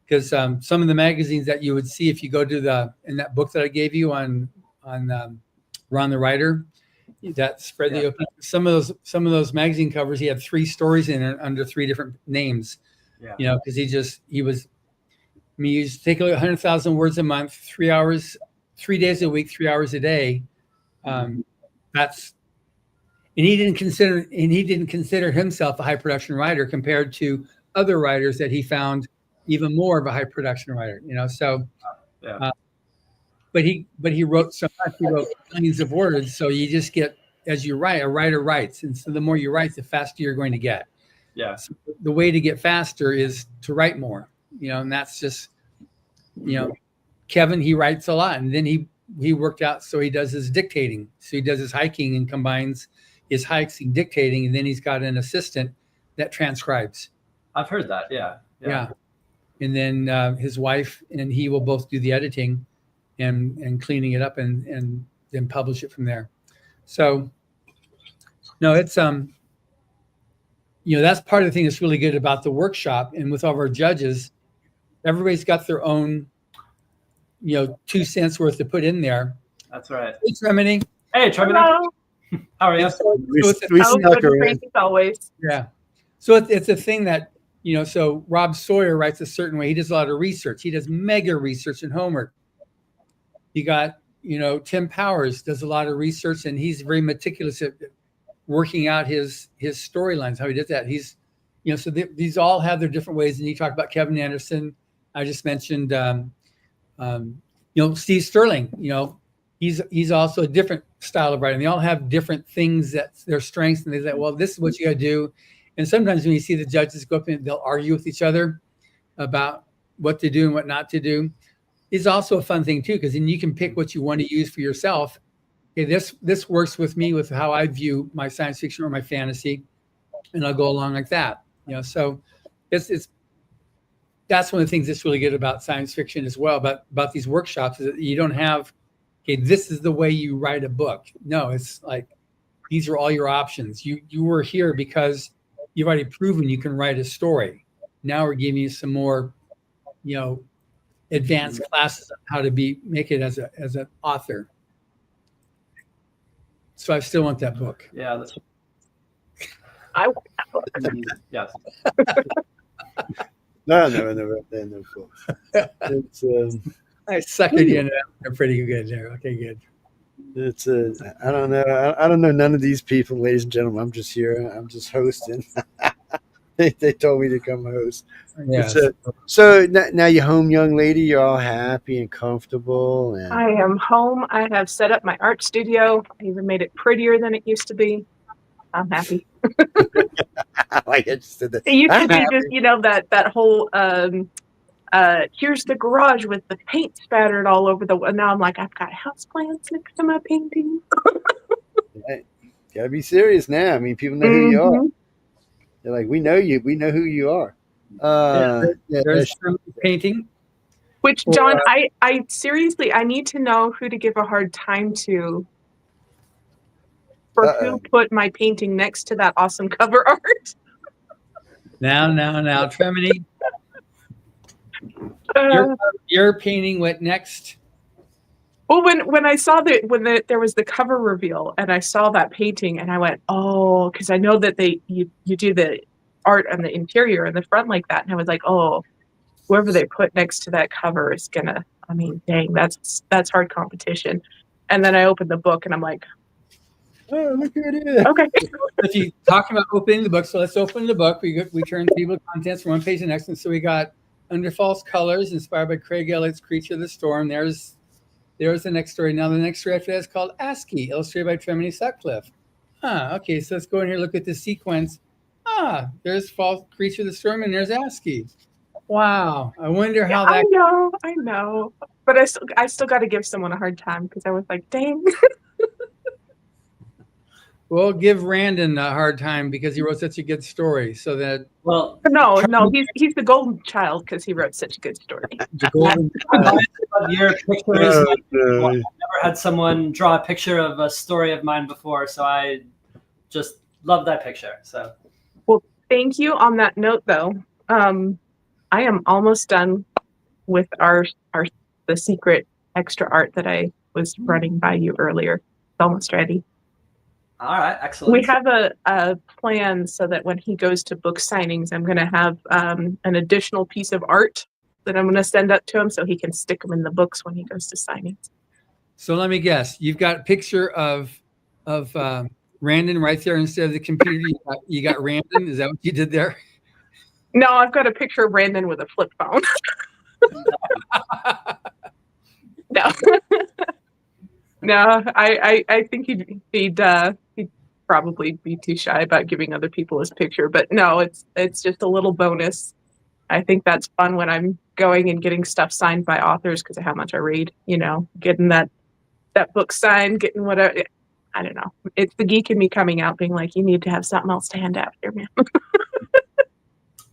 Because some of the magazines that you would see if you go to in that book that I gave you on Ron the Writer, that spread the open. Some of those magazine covers, he had 3 stories in it under 3 different names. Yeah. You know, because he was. I mean, you used to take 100,000 words a month, 3 hours, 3 days a week, 3 hours a day. And he didn't consider himself a high production writer compared to other writers that he found even more of a high production writer, you know. So, but he wrote so much. He wrote millions of words. So you just get, as you write, a writer writes, and so the more you write, the faster you're going to get. Yeah. So the way to get faster is to write more, you know, and that's just, you know, Kevin, he writes a lot, and then he worked out, so he does his dictating. So he does his hiking and combines his hikes and dictating, and then he's got an assistant that transcribes. I've heard that. Yeah. And then his wife and he will both do the editing and cleaning it up and then publish it from there. So no, it's you know, that's part of the thing that's really good about the workshop. And with all of our judges, everybody's got their own, you know, 2 cents worth to put in there. That's right. Hey, Tremini. Hey, Tremini. How are you? We snuck her in. Always. Yeah. So it's a thing that, you know, so Rob Sawyer writes a certain way. He does a lot of research. He does mega research and homework. You got, you know, Tim Powers does a lot of research, and he's very meticulous at working out his storylines, how he does that. He's, you know, so these all have their different ways. And you talked about Kevin Anderson. I just mentioned, you know, Steve Sterling, you know, he's also a different style of writing. They all have different things that's their strengths. And they say, well, this is what you got to do. And sometimes when you see the judges go up and they'll argue with each other about what to do and what not to do, is also a fun thing too, because then you can pick what you want to use for yourself. Okay, this works with me with how I view my science fiction or my fantasy, and I'll go along like that. You know, so it's that's one of the things that's really good about science fiction as well, about these workshops, is that you don't have, okay, this is the way you write a book. No, it's like, these are all your options. You were here because you've already proven you can write a story. Now we're giving you some more, you know, advanced classes on how to make it as an author. So I still want that book. Yeah, I want that book. Yes. No books. It's I suckered you into that. They're pretty good there. Okay, good. It's I don't know. I don't know none of these people, ladies and gentlemen. I'm just here. I'm just hosting. They told me to come host. Yeah. So now you're home, young lady. You're all happy and comfortable. And I am home. I have set up my art studio. I even made it prettier than it used to be. I'm happy. Like I just said that. It used to be just, you know, that whole here's the garage with the paint spattered all over and now I'm like, I've got houseplants next to my painting. Hey, gotta be serious now. I mean, people know who you are. They're like, we know you. We know who you are. There's painting. Which, John, I seriously, I need to know who to give a hard time to for who put my painting next to that awesome cover art. Now, Tremini. Your painting went next. Well, when I saw there was the cover reveal and I saw that painting and I went, oh, because I know that you do the art on the interior and the front like that, and I was like, oh, whoever they put next to that cover is gonna. I mean, dang, that's hard competition. And then I opened the book and I'm like, oh, look at it. Okay. If you talking about opening the book, so let's open the book. We turn table contents from one page to the next, and so we got Under False Colors, inspired by Craig Elliott's Creature of the Storm. There's the next story. Now the next story after that is called Ascii, illustrated by Randyn Sutcliffe. Okay, so let's go in here, look at the sequence. There's False Creature of the Storm, and there's Ascii. Wow, I wonder how that. I know, but I still got to give someone a hard time because I was like, dang. Well, give Randyn a hard time because he wrote such a good story. So that no, he's the golden child because he wrote such a good story. The golden Your pictures. I've never had someone draw a picture of a story of mine before, so I just love that picture. So, Well, thank you. On that note, though, I am almost done with the secret extra art that I was running by you earlier. It's almost ready. all right, excellent. We have a plan so that when he goes to book signings, I'm going to have an additional piece of art that I'm going to send up to him so he can stick them in the books when he goes to signings. So let me guess. You've got a picture of Randyn right there instead of the computer. You got Randyn. Is that what you did there? No, I've got a picture of Randyn with a flip phone. No. No, I think he'd probably be too shy about giving other people his picture. But no, it's just a little bonus. I think that's fun when I'm going and getting stuff signed by authors because of how much I read. Getting that book signed, getting whatever. I don't know. It's the geek in me coming out, being like, you need to have something else to hand out here, man.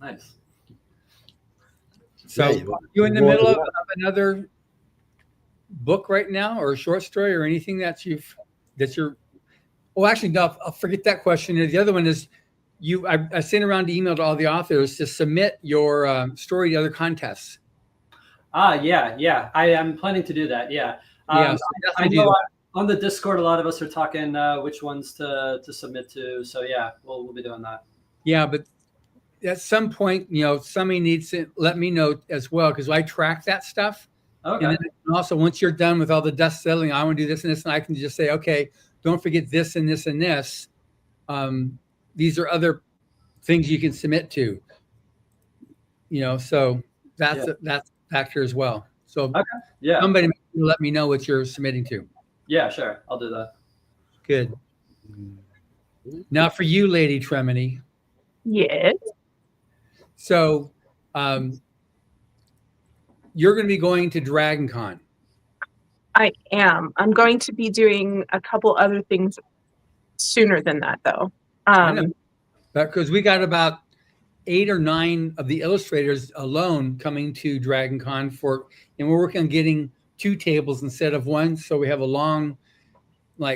Nice. So, you in the middle of another book right now, or a short story, or anything that you're? Oh, actually, no. I'll forget that question. The other one is, I sent around an email to all the authors to submit your story to other contests. Yeah. I am planning to do that. Yeah. So I know on the Discord, a lot of us are talking which ones to submit to. So yeah, we'll be doing that. Yeah, but at some point, somebody needs to let me know as well, because I track that stuff. Okay. And then also, once you're done with all the dust settling, I want to do this and this, and I can just say, okay, don't forget this and this and this. These are other things you can submit to. So that's a factor as well. So somebody let me know what you're submitting to. Yeah, sure. I'll do that. Good. Now for you, Lady Tremini. Yes. So you're going to be going to Dragon Con. I am. I'm going to be doing a couple other things sooner than that, though. Because we got about 8 or 9 of the illustrators alone coming to Dragon Con and we're working on getting 2 tables instead of 1. So we have a long,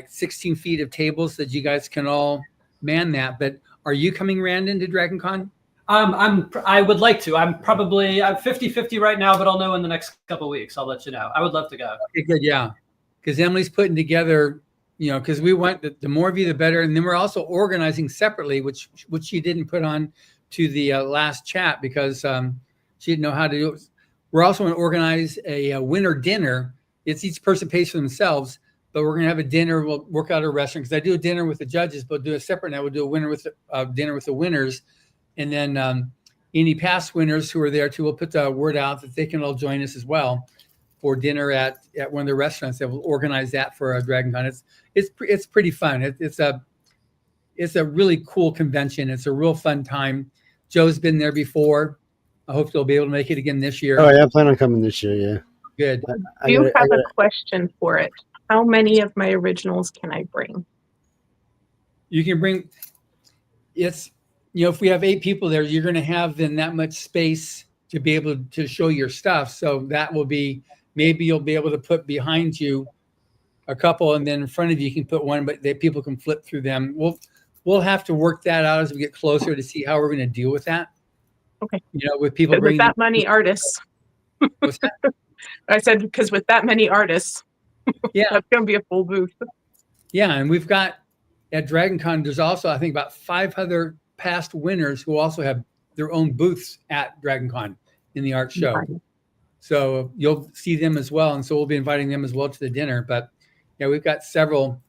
16 feet of tables that you guys can all man that. But are you coming, Randyn, to Dragon Con? I would like to. I'm 50-50 right now, but I'll know in the next couple of weeks. I'll let you know. I would love to go. Okay, good. Yeah. Because Emily's putting together, because we want the more of you, the better. And then we're also organizing separately, which she didn't put on to the last chat because she didn't know how to do it. We're also going to organize a winter dinner. It's each person pays for themselves, but we're going to have a dinner. We'll work out a restaurant because I do a dinner with the judges, but do a separate now. We'll do a dinner with the winners. And then any past winners who are there too, we'll put the word out that they can all join us as well for dinner at one of the restaurants. That will organize that for Dragon Con. It's pretty fun. It's a really cool convention. It's a real fun time. Joe's been there before. I hope you'll be able to make it again this year. Oh yeah, I plan on coming this year. Yeah. Good. I do have a question for it. How many of my originals can I bring? You can bring. It's. If we have 8 people there, you're going to have then that much space to be able to show your stuff. So that will be, maybe you'll be able to put behind you a couple, and then in front of you can put one, but people can flip through them. We'll have to work that out as we get closer to see how we're going to deal with that. Okay. With people bringing with that many artists. What's that? I said because with that many artists, that's going to be a full booth. Yeah, and we've got at Dragon Con, there's also I think about 5 other past winners who also have their own booths at Dragon Con in the art show. Right. So you'll see them as well. And so we'll be inviting them as well to the dinner. But yeah, we've got several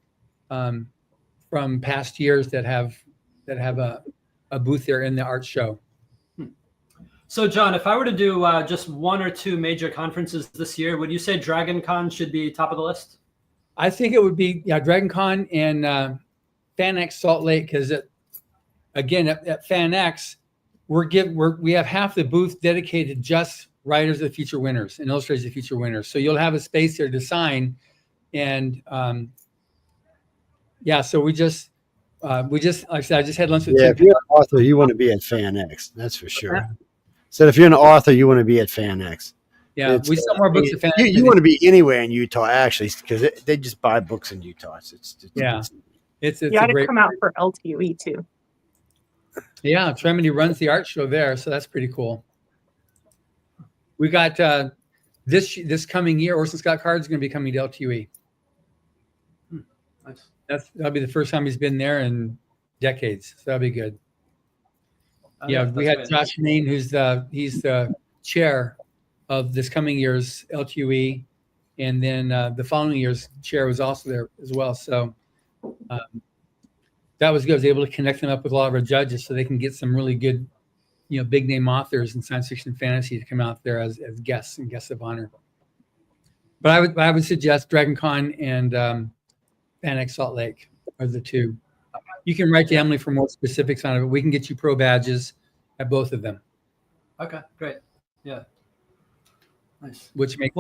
from past years that have a booth there in the art show. So John, if I were to do just 1 or 2 major conferences this year, would you say Dragon Con should be top of the list? I think it would be Dragon Con and FanX Salt Lake, because again, at FanX, we have half the booth dedicated just writers of the future winners and illustrators of the future winners. So you'll have a space there to sign, and so we just like I said, I just had lunch with. Yeah, if you're an author, you want to be at FanX. That's for sure. So if you're an author, you want to be at FanX. Yeah, we sell more books at FanX. You want to be anywhere in Utah, actually, because they just buy books in Utah. It's It's You ought a to great. come out for LTUE too. Yeah, Tremedy runs the art show there, so that's pretty cool. We got this coming year. Orson Scott Card is going to be coming to LTUE. Nice. That'll be the first time he's been there in decades. So that'll be good. Yeah, we had great. Josh Main, he's the chair of this coming year's LTUE, and then the following year's chair was also there as well. So that was good. I was able to connect them up with a lot of our judges so they can get some really good, big name authors in science fiction and fantasy to come out there as guests and guests of honor. But I would suggest Dragon Con and Panic Salt Lake are the two. You can write to Emily for more specifics on it, but we can get you pro badges at both of them. Okay, great. Yeah. Nice. Which makes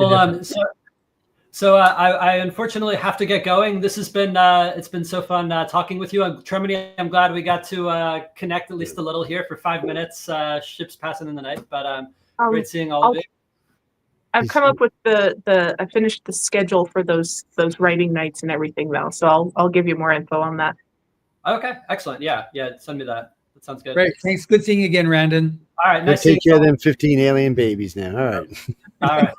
So I unfortunately have to get going. This has been it's been so fun talking with you. Tremedy, I'm glad we got to connect at least a little here for 5 minutes. Ships passing in the night, but great seeing all of you. I've come up with I finished the schedule for those writing nights and everything though, so I'll give you more info on that. Okay, excellent. Yeah, send me that. That sounds good. Great. Thanks. Good seeing you again, Randyn. All right, nice. Take care of them 15 alien babies now. All right. All right.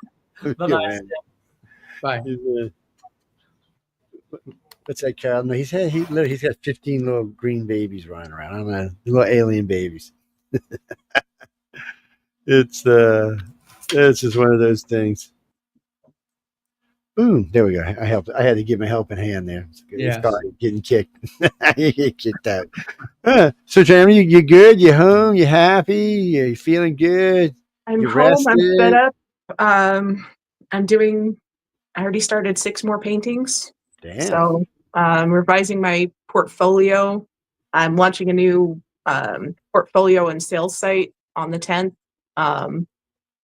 Bye. Bye. What's that, Carol? No, he's got 15 little green babies running around. I don't know, little alien babies. It's just one of those things. Boom! There we go. I helped. I had to give him a helping hand there. It's getting kicked. You get kicked out. So, Jeremy, you good? You home? You happy? You feeling good? I'm you home. rested? I'm fed up. I already started 6 more paintings. Damn. So I'm revising my portfolio. I'm launching a new portfolio and sales site on the 10th.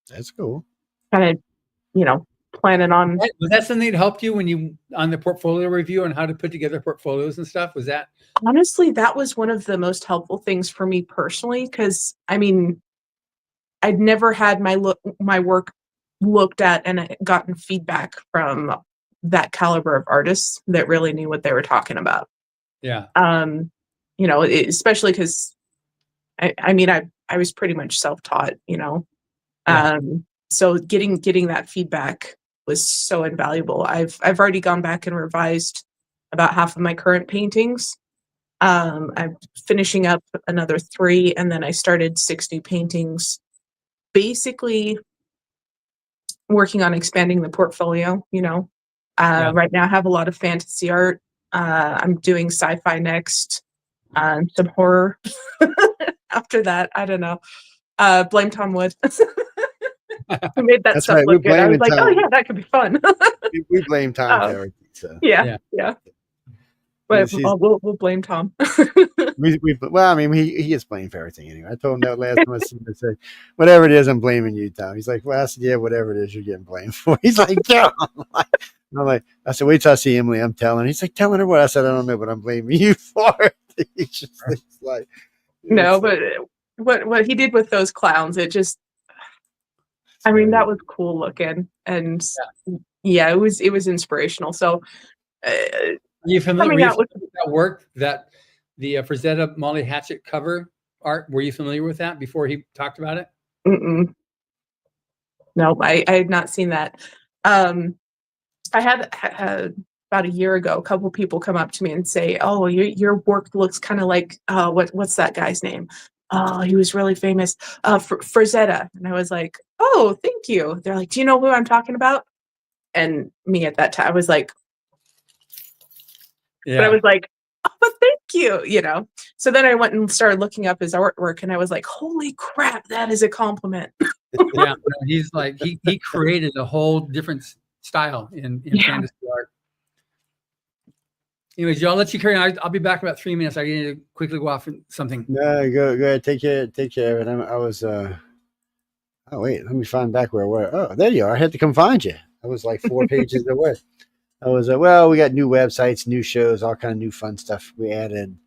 That's cool. Kind of, planning on. Was that something that helped you when you on the portfolio review on how to put together portfolios and stuff? Was that? Honestly, that was one of the most helpful things for me personally, because I'd never had my work looked at and gotten feedback from that caliber of artists that really knew what they were talking about. Yeah. Especially because I was pretty much self-taught, Yeah. So getting that feedback was so invaluable. I've already gone back and revised about half of my current paintings. I'm finishing up another 3, and then I started 6 new paintings, basically working on expanding the portfolio. Right now I have a lot of fantasy art. I'm doing sci-fi next, some horror. After that, I don't know. Blame Tom Wood. Who made that stuff look good. I was like, oh yeah, that could be fun. we blame Tom for everything. So. Yeah. But we'll blame Tom. He gets blamed for everything anyway. I told him that last time I seen him. I said, whatever it is, I'm blaming you, Tom. He's like, well, I said, yeah, whatever it is, you're getting blamed for. He's like, yeah. I said, wait till I see Emily. I'm telling her. He's like, telling her what? I said, I don't know, but I'm blaming you for it. He's just like, no, but what he did with those clowns, it just, that was cool looking, and it was inspirational. So, are you familiar with that work, that the Frazetta Molly Hatchet cover art? Were you familiar with that before he talked about it? Mm-mm. No, I had not seen that. I had about a year ago, a couple people come up to me and say, "Oh, your work looks kind of like what's that guy's name? Oh, he was really famous, Frazetta." And I was like, "Oh, thank you." They're like, "Do you know who I'm talking about?" And me at that time, I was like, yeah. But I was like, "Oh, but thank you," So then I went and started looking up his artwork, and I was like, "Holy crap, that is a compliment." Yeah, he's like he created a whole different style in fantasy art. Anyways, y'all, let you carry on. I'll be back in about 3 minutes. I need to quickly go off and something. No, go ahead. Take care of it. I was. Oh wait, let me find back where I was. Oh, there you are. I had to come find you. I was like 4 pages away. I was we got new websites, new shows, all kind of new fun stuff. We added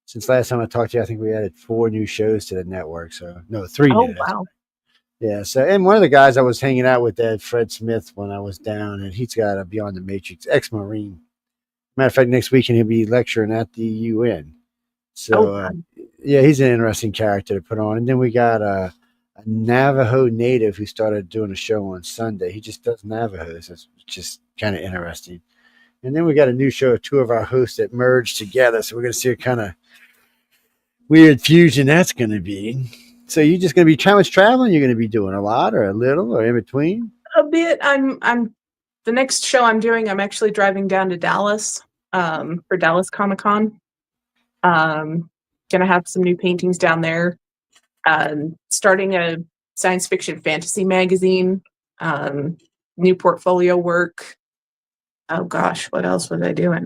since last time I talked to you. I think we added 4 new shows to the network. So no, 3. Oh wow. Yeah. So, and one of the guys I was hanging out with, Fred Smith, when I was down, and he's got a Beyond the Matrix ex-Marine. Matter of fact, next weekend he'll be lecturing at the UN. So, Oh, yeah, he's an interesting character to put on. And then we got a Navajo native who started doing a show on Sunday. He just does Navajos. It's just kind of interesting. And then we got a new show of two of our hosts that merged together. So we're going to see what kind of weird fusion that's going to be. So you're just going to be how much traveling? You're going to be doing a lot or a little or in between? a bit. I'm the next show I'm doing. I'm actually driving down to Dallas for Dallas Comic-Con. Gonna have some new paintings down there. Starting a science fiction fantasy magazine. New portfolio work. Oh gosh, what else was I doing?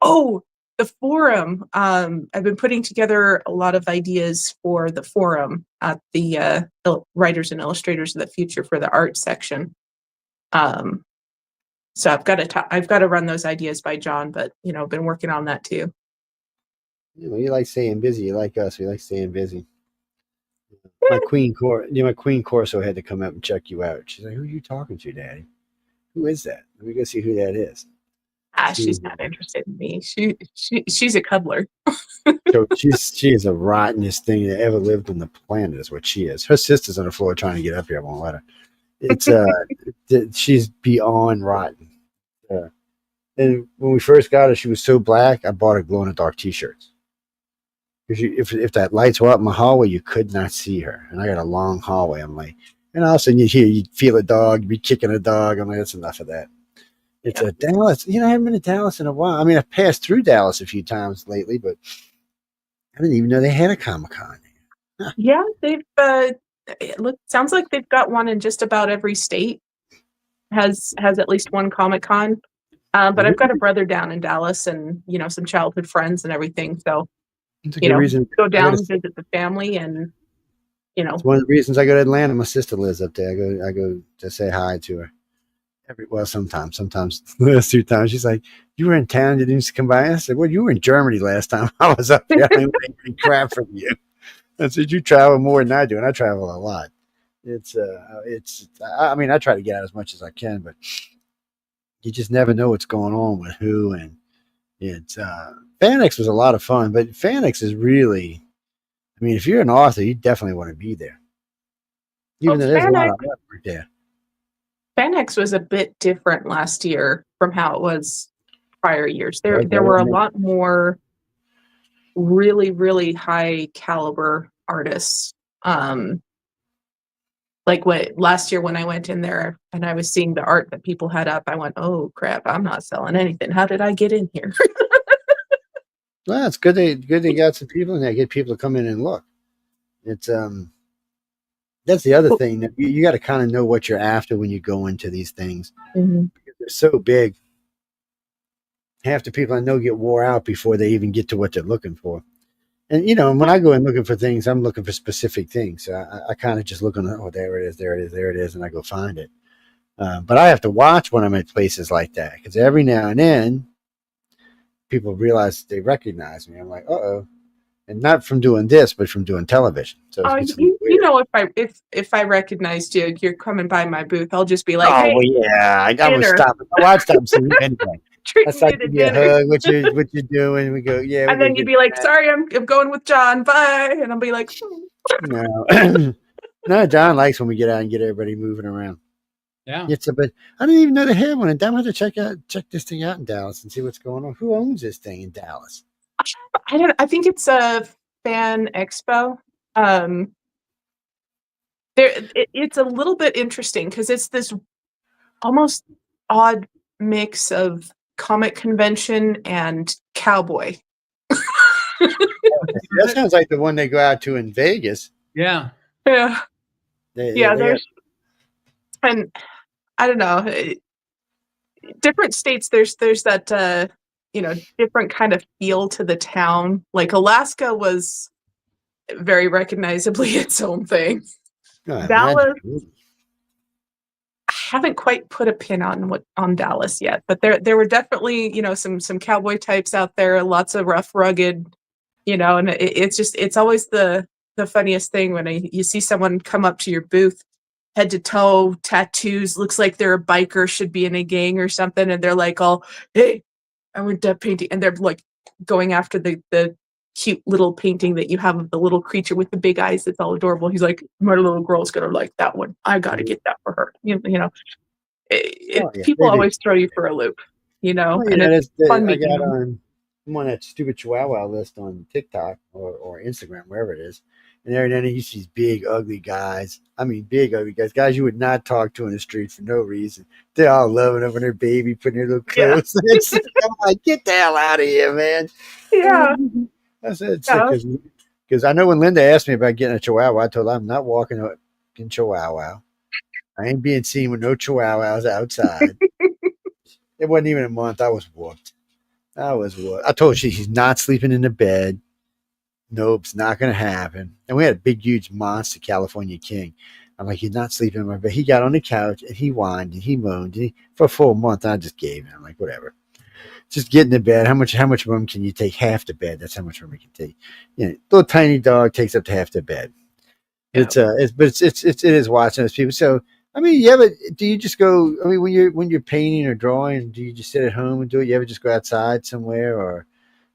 Oh, the forum. I've been putting together a lot of ideas for the forum at the Writers and Illustrators of the Future for the art section. So I've got to run those ideas by John, but I've been working on that too. You like staying busy. You like us. We like staying busy. My Queen Corso had to come up and check you out. She's like, "Who are you talking to, Daddy? Who is that? Let me go see who that is." She's not interested in me. She's a cuddler. So she is the rottenest thing that ever lived on the planet. Is what she is. Her sister's on the floor trying to get up here. I won't let her. It's she's beyond rotten. And when we first got her, she was so black. I bought her glow in the dark T-shirts. Because if that lights were up in my hallway, you could not see her. And I got a long hallway. I'm like, and all of a sudden you'd feel a dog, you'd be kicking a dog. I'm like, that's enough of that. It's a Dallas. I haven't been to Dallas in a while. I mean, I've passed through Dallas a few times lately, but I didn't even know they had a Comic-Con. Huh. Yeah, they've. Sounds like they've got one in just about every state. Has at least one Comic-Con. But I've got a brother down in Dallas, and some childhood friends and everything. So reason go down and visit the family, and it's one of the reasons I go to Atlanta. My sister lives up there. I go to say hi to her. Sometimes last 2 times she's like, "You were in town, you didn't come by." I said, "Well, you were in Germany last time I was up there. I didn't get crap from you." I said, "You travel more than I do, and I travel a lot." I mean, I try to get out as much as I can, but you just never know what's going on with who. And it's FanX was a lot of fun, but FanX is really, I mean, if you're an author, you definitely want to be there. Even though there's a lot of artwork there. FanX was a bit different last year from how it was prior years. There were a lot more really, really high caliber artists. Like last year when I went in there and I was seeing the art that people had up, I went, "Oh crap, I'm not selling anything. How did I get in here?" Well, it's good they got some people in there, get people to come in and look. It's that's the other thing that you got to kind of know what you're after when you go into these things. Mm-hmm. Because they're so big. Half the people I know get wore out before they even get to what they're looking for. And when I go in looking for things, I'm looking for specific things. So I kind of just look on, oh, there it is, and I go find it. But I have to watch when I'm at places like that, because every now and then people realize they recognize me. I'm like, uh-oh. And not from doing this, but from doing television. So if I recognized you, you're coming by my booth, I'll just be like, "Oh, hey, well, yeah, I would stop. I'd stop seeing you anyway." Treat me to dinner. Hug, what you doing? We go, yeah. And then you'd be like, "Sorry, I'm going with John. Bye." And I'll be like, No. No, John likes when we get out and get everybody moving around. Yeah. But I didn't even know they had one. And I'm going to check this thing out in Dallas and see what's going on. Who owns this thing in Dallas? I think it's a fan expo. It's a little bit interesting because it's this almost odd mix of comic convention and cowboy. That sounds like the one they go out to in Vegas. Yeah. Yeah. There's, and I don't know, different states. There's that different kind of feel to the town. Like Alaska was very recognizably its own thing. Dallas, I haven't quite put a pin on Dallas yet, but there were definitely some cowboy types out there, lots of rough, rugged, and it's always the funniest thing when you see someone come up to your booth, head to toe, tattoos, looks like they're a biker, should be in a gang or something, and they're like, "All, hey, I went to painting, and they're like going after the cute little painting that you have of the little creature with the big eyes. It's all adorable. He's like, my little girl's gonna like that one. I got to get that for her. You know, Oh yeah, people they do. always throw you for a loop, you know, Well, and yeah, it's fun I meeting got them. on. I'm on that stupid Chihuahua list on TikTok or Instagram, wherever it is. And then you see these big, ugly guys. I mean, big, ugly guys you would not talk to in the street for no reason. They're all loving them and their baby, putting their little Yeah. clothes. I'm like, get the hell out of here, man. Yeah. I said, Yeah. because I know when Linda asked me about getting a Chihuahua, I told her I'm not walking in Chihuahua. I ain't being seen with no Chihuahuas outside. It wasn't even a month. I was whooped. I told her she's not sleeping in the bed. Nope, it's not going to happen. And we had a big, huge monster California king. I'm like, he's not sleeping in my bed. He got on the couch and he whined and he moaned for a full month. And I just gave him. I'm like, whatever. Just get in the bed. How much room can you take? Half the bed. That's how much room we can take. You know, little tiny dog takes up to half the bed. Yeah. It is watching those people. So I mean, yeah, but do you just go? I mean, when you're painting or drawing, do you just sit at home and do it? You ever just go outside somewhere or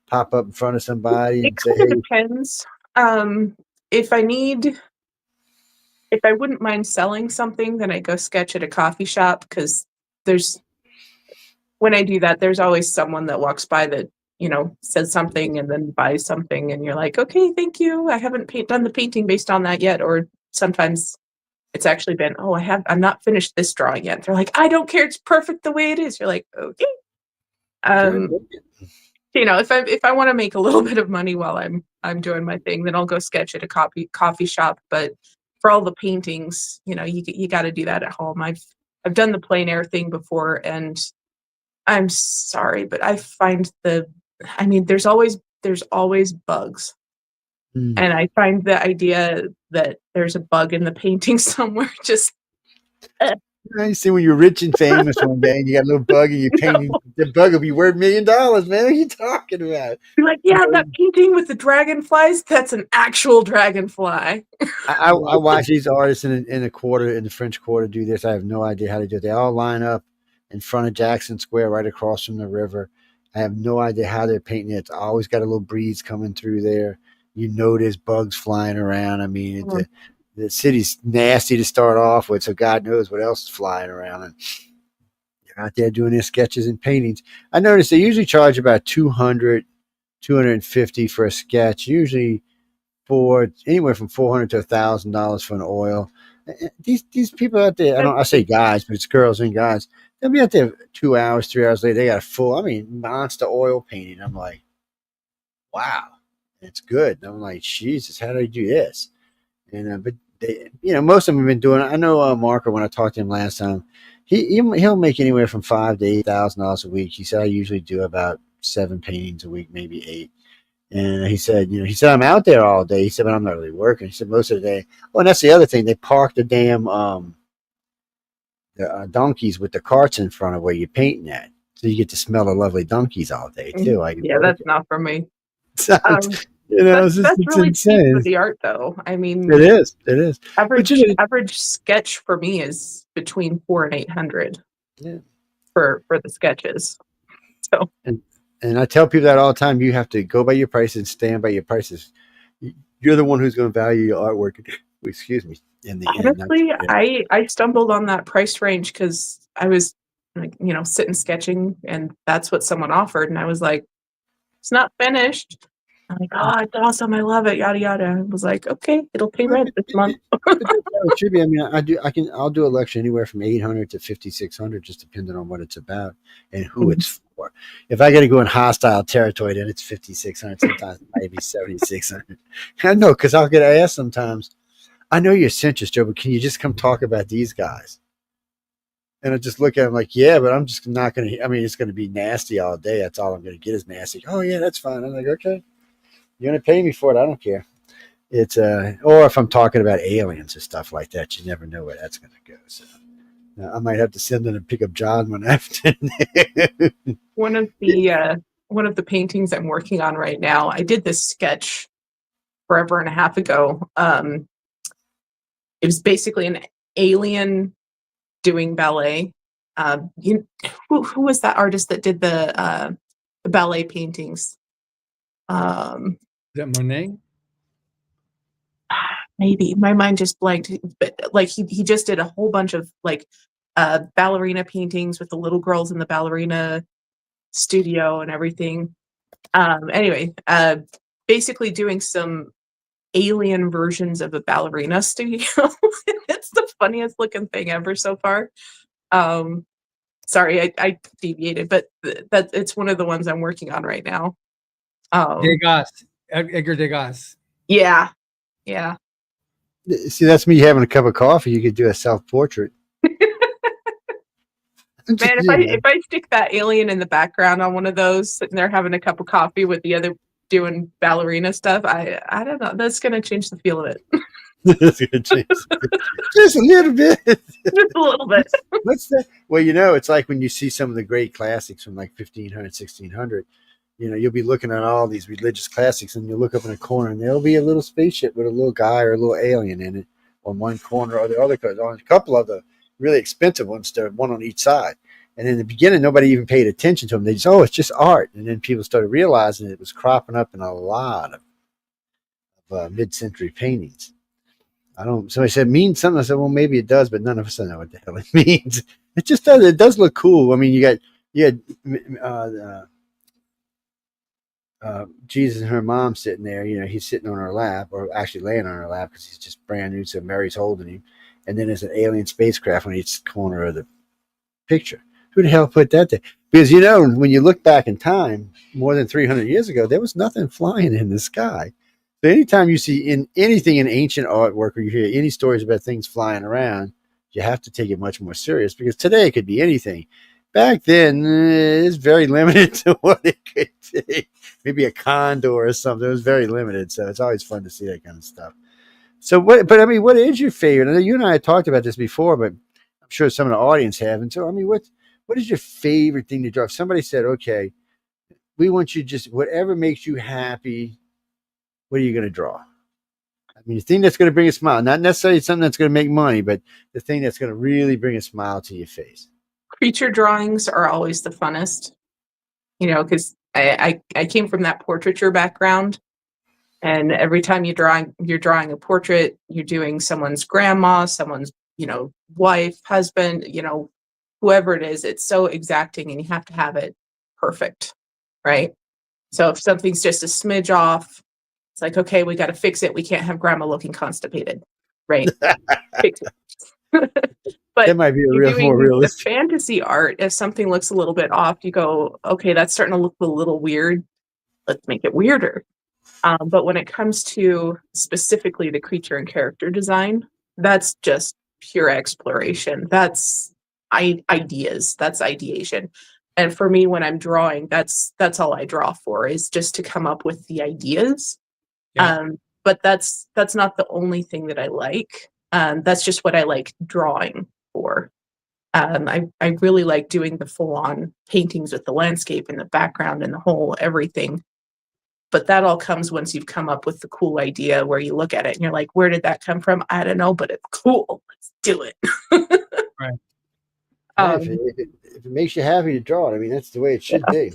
pop up in front of somebody It and say, kind of "Hey"? depends. If I wouldn't mind selling something, then I go sketch at a coffee shop, because when I do that, there's always someone that walks by that, you know, says something and then buys something, and you're like, okay, thank you. I haven't done the painting based on that yet. Or sometimes it's actually been, oh, I'm not finished this drawing yet. They're like, I don't care. It's perfect the way it is. You're like, okay. You know, if I want to make a little bit of money while I'm doing my thing, then I'll go sketch at a coffee shop. But for all the paintings, you know, you got to do that at home. I've done the plein air thing before, and I'm sorry, but I find there's always bugs. Mm. And I find the idea that there's a bug in the painting somewhere just You see, when you're rich and famous one day and you got a little bug and you're painting, the bug will be worth $1 million, man. What are you talking about? be like, yeah, that painting with the dragonflies, that's an actual dragonfly. I watch these artists in the French Quarter do this. I have no idea how to do it. They all line up in front of Jackson Square, right across from the river. I have no idea how they're painting it. It's always got a little breeze coming through there. You know, there's bugs flying around. I mean, the city's nasty to start off with, so God knows what else is flying around. And they're out there doing their sketches and paintings. I noticed they usually charge about $200, $250 for a sketch, usually for anywhere from $400 to $1,000 for an oil. These people out there, I say guys, but it's girls and guys. They'll be out there 2 hours, 3 hours later. They got a full, monster oil painting. I'm like, wow, it's good. And I'm like, Jesus, how do I do this? And but they, most of them have been doing it. I know Marco, when I talked to him last time, he'll make anywhere from $5,000 to $8,000 a week. He said I usually do about 7 paintings a week, maybe 8. And he said, I'm out there all day. He said, but I'm not really working. He said most of the day. Oh, and that's the other thing. They park the damn donkeys with the carts in front of where you're painting at, so you get to smell the lovely donkeys all day too. Yeah, that's not for me. So, That's it's really insane. cheap for the art, though. I mean, It is. Average sketch for me is between $400 and $800. Yeah. For the sketches. So. And I tell people that all the time. You have to go by your prices and stand by your prices. You're the one who's going to value your artwork. Excuse me. In the honestly, I stumbled on that price range because I was like, sitting sketching, and that's what someone offered, and I was like, it's not finished. I'm like, oh, it's awesome, I love it, yada yada. I was like, okay, it'll pay rent this month. It should be. I'll do a lecture anywhere from $800 to $5,600, just depending on what it's about and who it's for. If I got to go in hostile territory, then it's $5,600. Sometimes maybe $7,600. I know, because I'll get asked sometimes, I know you're centrist, Joe, but can you just come talk about these guys? And I just look at them like, yeah, but I'm just not going to. It's going to be nasty all day. That's all I'm going to get is nasty. Oh yeah, that's fine. I'm like, okay, you're going to pay me for it. I don't care. It's or if I'm talking about aliens and stuff like that, you never know where that's going to go. So I might have to send them and pick up John one afternoon. One of the paintings I'm working on right now, I did this sketch forever and a half ago. It was basically an alien doing ballet. Who was that artist that did the ballet paintings. Is that Monet? Maybe my mind just blanked, but like he just did a whole bunch of like ballerina paintings with the little girls in the ballerina studio and everything. Anyway, basically doing some alien versions of a ballerina studio. It's the funniest looking thing ever so far. Sorry, I deviated, but that it's one of the ones I'm working on right now. Degas, Edgar Degas. Yeah. See, that's me having a cup of coffee. You could do a self-portrait. Man, if I stick that alien in the background on one of those, sitting there having a cup of coffee with the other doing ballerina stuff, I don't know. That's gonna change the feel of it. That's gonna change just a little bit. Just a little bit. What's that? Well, you know, it's like when you see some of the great classics from like 1500, 1600. You know, you'll be looking at all these religious classics, and you'll look up in a corner, and there'll be a little spaceship with a little guy or a little alien in it on one corner, or the other on a couple of the really expensive ones, one on each side. And in the beginning, nobody even paid attention to them. They just, oh, it's just art. And then people started realizing it was cropping up in a lot of mid-century paintings. Somebody said, means something. I said, well, maybe it does, but none of us know what the hell it means. It just does. It does look cool. I mean, you had Jesus and her mom sitting there. You know, he's sitting on her lap, or actually laying on her lap because he's just brand new. So Mary's holding him. And then there's an alien spacecraft on each corner of the picture. Who the hell put that there? Because, you know, when you look back in time, more than 300 years ago, there was nothing flying in the sky. So anytime you see in anything in ancient artwork, or you hear any stories about things flying around, you have to take it much more serious, because today it could be anything. Back then, it's very limited to what it could be. Maybe a condor or something. It was very limited. So it's always fun to see that kind of stuff. So what is your favorite? I know you and I had talked about this before, but I'm sure some of the audience haven't. So, I mean, what is your favorite thing to draw? If somebody said, okay, we want you just, whatever makes you happy, what are you going to draw? I mean, the thing that's going to bring a smile, not necessarily something that's going to make money, but the thing that's going to really bring a smile to your face. Creature drawings are always the funnest, you know, because I came from that portraiture background. And every time you're drawing a portrait, you're doing someone's grandma, someone's, you know, wife, husband, you know, whoever it is. It's so exacting, and you have to have it perfect, right? So if something's just a smidge off, it's like, okay, we got to fix it. We can't have grandma looking constipated, right? Fix it. But that might be more realistic. Fantasy art, if something looks a little bit off, you go, okay, that's starting to look a little weird. Let's make it weirder. But when it comes to specifically the creature and character design, that's just pure exploration. That's ideas. That's ideation. And for me, when I'm drawing, that's all I draw for, is just to come up with the ideas. Yeah. But that's not the only thing that I like. That's just what I like drawing for. I really like doing the full-on paintings with the landscape and the background and the whole everything. But that all comes once you've come up with the cool idea where you look at it and you're like, where did that come from? I don't know, but it's cool. Let's do it. Right. If it makes you happy to draw it, I mean, that's the way it should be.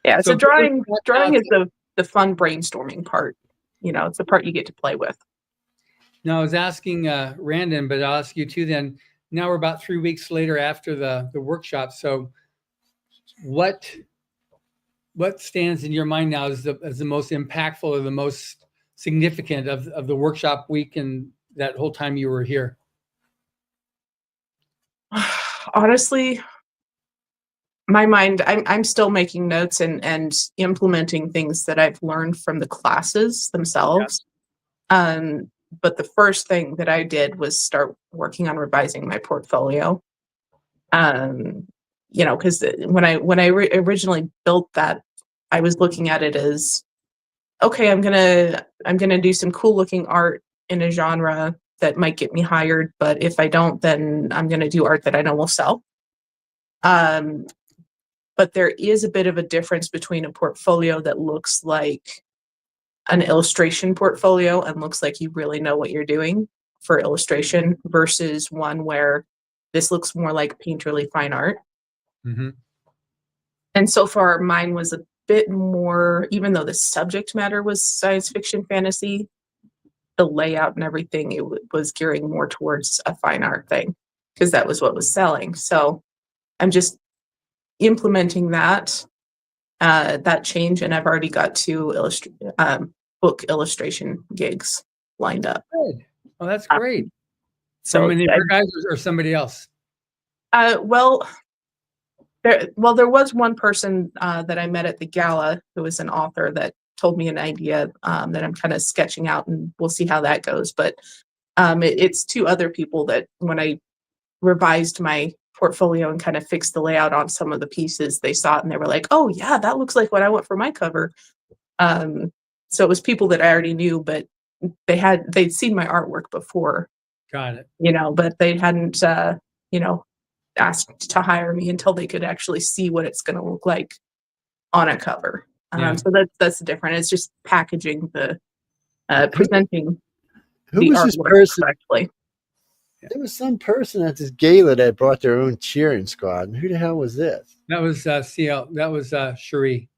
Yeah, so drawing is the fun brainstorming part. You know, it's the part you get to play with. Now, I was asking Randyn, but I'll ask you too then. Now we're about 3 weeks later after the workshop. So what stands in your mind now as the most impactful or the most significant of the workshop week and that whole time you were here? Honestly, my mind, I'm still making notes and implementing things that I've learned from the classes themselves. Yeah. But the first thing that I did was start working on revising my portfolio. You know, because when I originally built that, I was looking at it as, okay, I'm gonna do some cool looking art in a genre that might get me hired, but if I don't, then I'm gonna do art that I know will sell. But there is a bit of a difference between a portfolio that looks like an illustration portfolio and looks like you really know what you're doing for illustration versus one where this looks more like painterly fine art. Mm-hmm. And so far, mine was a bit more, even though the subject matter was science fiction fantasy, the layout and everything, it was gearing more towards a fine art thing because that was what was selling. So I'm just implementing that change, and I've already got 2 book illustration gigs lined up. Good. Oh, that's great. So From any of your guys or somebody else? Well, there was one person that I met at the gala who was an author that told me an idea that I'm kind of sketching out, and we'll see how that goes. But it's 2 other people that when I revised my portfolio and kind of fixed the layout on some of the pieces, they saw it and they were like, "Oh yeah, that looks like what I want for my cover." So it was people that I already knew, but they'd seen my artwork before. Got it. But they hadn't asked to hire me until they could actually see what it's going to look like on a cover. So that's different. It's just packaging the presenting Who the was this artwork person? correctly. There was some person at this gala that brought their own cheering squad. And who the hell was this? That was CL. That was Cherie.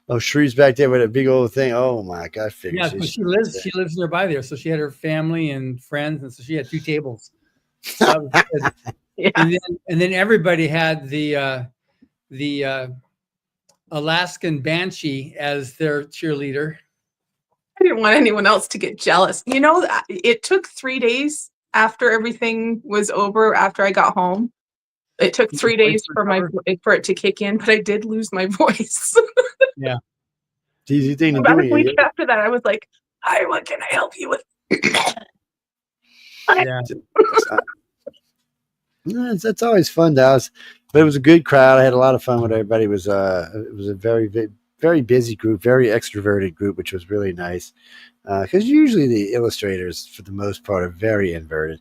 Oh, Shree's back there with a big old thing. Oh my God! Yeah, so she lives nearby there, so she had her family and friends, and so she had 2 tables. So that was good. Yeah. And then everybody had the Alaskan Banshee as their cheerleader. I didn't want anyone else to get jealous. It took 3 days after everything was over, after I got home. It took 3 days for it to kick in, but I did lose my voice. Yeah. It's an easy thing to About do. a week after that, I was like, "Hi, what can I help you with?" Yeah. That's always fun to us. But it was a good crowd. I had a lot of fun with everybody. It was a very, very busy group, very extroverted group, which was really nice. Because usually the illustrators, for the most part, are very inverted.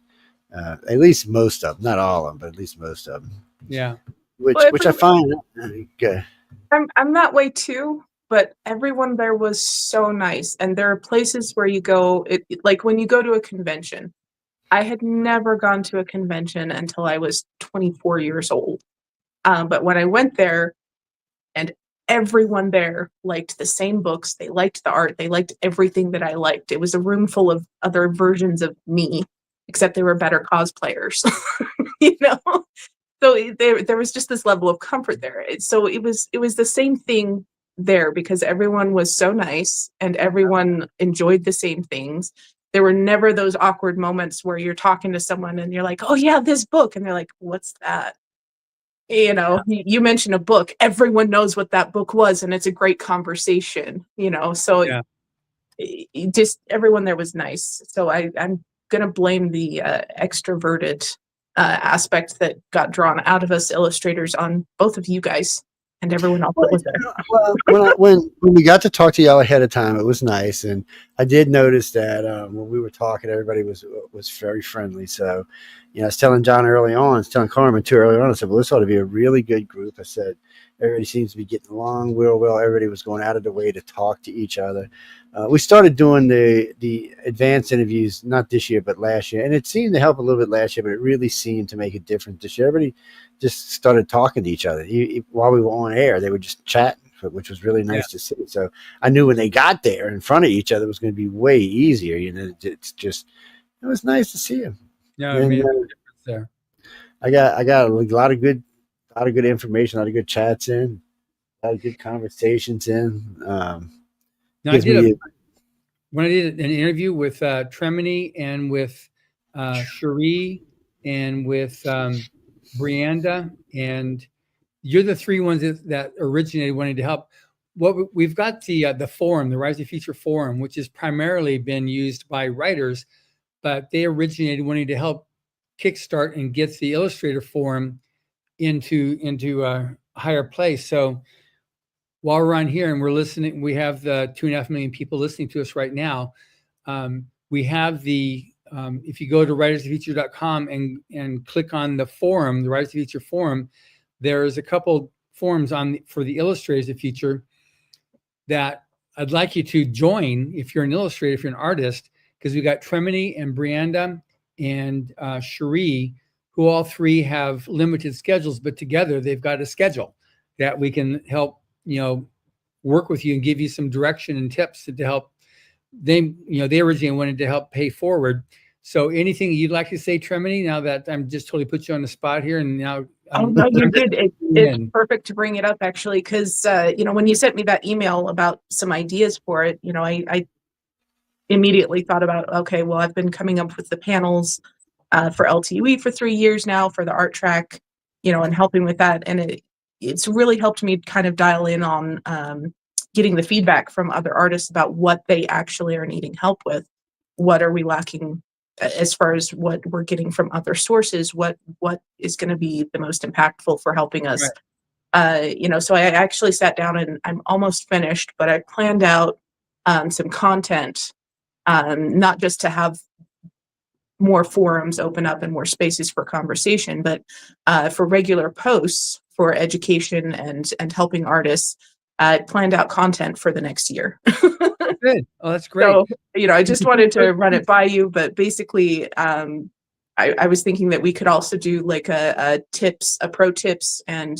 At least most of them, not all of them, but at least most of them. Yeah. Which I find good. I'm that way too, but everyone there was so nice. And there are places where you go, like when you go to a convention. I had never gone to a convention until I was 24 years old. But when I went there, and everyone there liked the same books, they liked the art, they liked everything that I liked. It was a room full of other versions of me, except they were better cosplayers. So there was just this level of comfort there. So it was the same thing there because everyone was so nice and everyone enjoyed the same things. There were never those awkward moments where you're talking to someone and you're like, "Oh yeah, this book," and they're like, "What's that?" You mention a book, everyone knows what that book was, and it's a great conversation. So just everyone there was nice. So I'm gonna blame the extroverted aspect that got drawn out of us illustrators on both of you guys and everyone else that was there. Well, when we got to talk to y'all ahead of time, it was nice, and I did notice that when we were talking, everybody was very friendly. So, I was telling John early on, I was telling Carmen too early on. I said, "Well, this ought to be a really good group." I said, "Everybody seems to be getting along real well. Everybody was going out of their way to talk to each other." We started doing the advanced interviews not this year but last year, and it seemed to help a little bit last year, but it really seemed to make a difference this year. Everybody just started talking to each other while we were on air. They were just chatting, which was really nice to see. So I knew when they got there in front of each other, it was going to be way easier. It was nice to see them. Yeah, and, a difference there. I got a lot of good information, a lot of good chats in, a lot of good conversations in. Now, when I did an interview with Tremini and with Cherie and with Brianda, and you're the 3 ones that originated wanting to help. We've got the forum, the Rise of Future forum, which has primarily been used by writers, but they originated wanting to help kickstart and get the Illustrator forum into a higher place. So while we're on here and we're listening, we have the 2.5 million people listening to us right now. We have if you go to writersoffuture.com and click on the forum, the Writers of Future forum, there's a couple forums for the Illustrators of Future that I'd like you to join if you're an illustrator, if you're an artist, because we got Tremini and Brianda and Cherie, who all 3 have limited schedules, but together they've got a schedule. that we can help, work with you and give you some direction and tips to help them. They originally wanted to help pay forward. So anything you'd like to say, Tremini, now that I'm just totally put you on the spot here, and now no, you did. It's perfect to bring it up, actually, because when you sent me that email about some ideas for it, I immediately thought about, okay, well, I've been coming up with the panels for LTUE for 3 years now for the art track, and helping with that, and it's really helped me kind of dial in on getting the feedback from other artists about what they actually are needing help with. What are we lacking as far as what we're getting from other sources? What is going to be the most impactful for helping us? Right. So I actually sat down, and I'm almost finished, but I planned out some content, not just to have more forums open up and more spaces for conversation, but for regular posts for education and helping artists. I planned out content for the next year. Good. Oh, that's great. So, I just wanted to run it by you, but basically, I was thinking that we could also do like a pro tips and,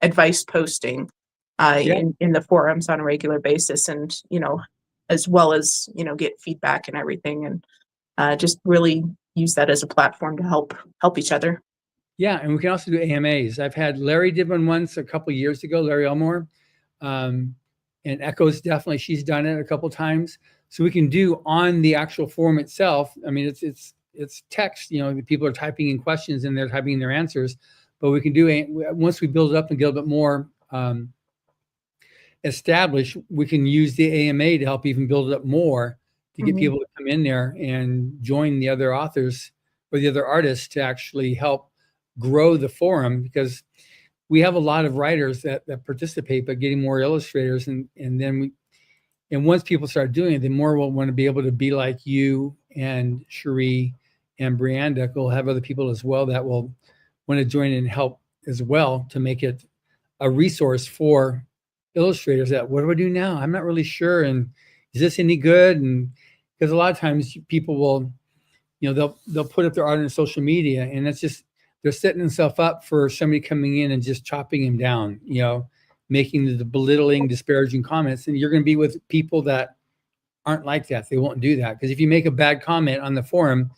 advice posting in the forums on a regular basis, and, as well as, get feedback and everything, and just really use that as a platform to help each other. Yeah, and we can also do AMAs. I've had Larry did one once a couple of years ago, Larry Elmore, and Echo's definitely, she's done it a couple of times. So we can do on the actual forum itself. I mean, it's text. People are typing in questions and they're typing in their answers. But we can do once we build it up and get a bit more established, we can use the AMA to help even build it up more to get people to come in there and join the other authors or the other artists to actually help grow the forum, because we have a lot of writers that participate, but getting more illustrators, and once people start doing it, the more we'll want to be able to be like you and Cherie and Brianda. We'll have other people as well that will want to join and help as well to make it a resource for illustrators. That what do I do now? I'm not really sure, and is this any good? And because a lot of times people will, they'll put up their art on social media, and that's just, they're setting themselves up for somebody coming in and just chopping him down, making the belittling, disparaging comments. And you're going to be with people that aren't like that. They won't do that. Because if you make a bad comment on the forum,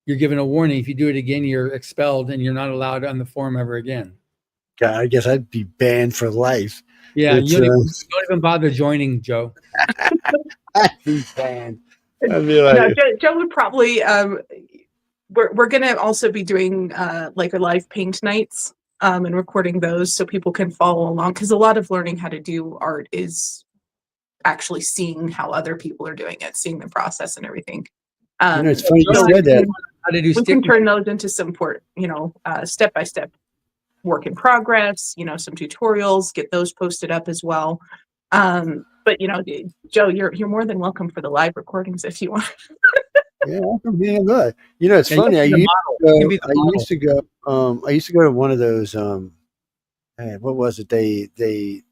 you're given a warning. If you do it again, you're expelled and you're not allowed on the forum ever again. God, I guess I'd be banned for life. Yeah, you don't even bother joining, Joe. I'd be banned. I'd be like, Joe would probably... We're going to also be doing like a live paint nights and recording those so people can follow along, because a lot of learning how to do art is actually seeing how other people are doing it, seeing the process and everything. It's funny you said that. We can turn those into some step-by-step work in progress, some tutorials, get those posted up as well. But Joe, you're more than welcome for the live recordings if you want. Yeah, I can be good. It's funny. I used to go to one of those. What was it? It's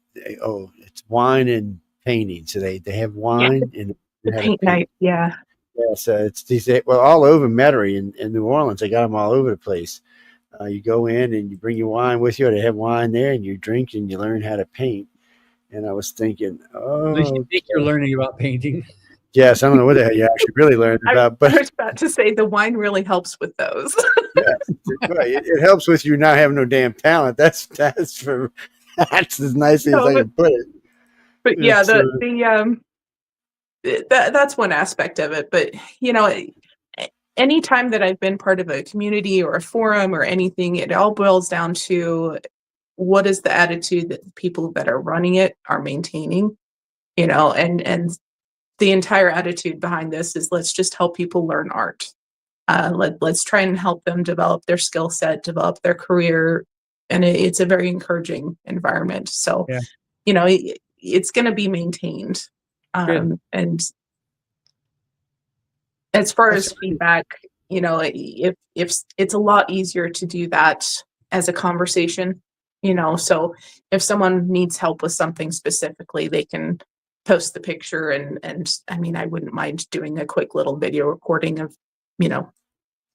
wine and painting. So they have wine and paint night. Yeah. Yeah. So it's these. Well, all over Metairie in New Orleans. They got them all over the place. You go in and you bring your wine with you. Or they have wine there, and you drink and you learn how to paint. And I was thinking, at least you think you're learning about painting. Yes, I don't know what the hell you actually really learned about. But I was about to say the wine really helps with those. Yeah, right. It helps with you not having no damn talent. That's as nicely as I can put it. But yeah, that's one aspect of it. But any time that I've been part of a community or a forum or anything, it all boils down to what is the attitude that the people that are running it are maintaining. And the entire attitude behind this is, let's just help people learn art. Let's try and help them develop their skill set, develop their career. And it's a very encouraging environment. So, it's going to be maintained. And as far as feedback, if it's a lot easier to do that as a conversation, so if someone needs help with something specifically, they can post the picture, and I mean, I wouldn't mind doing a quick little video recording of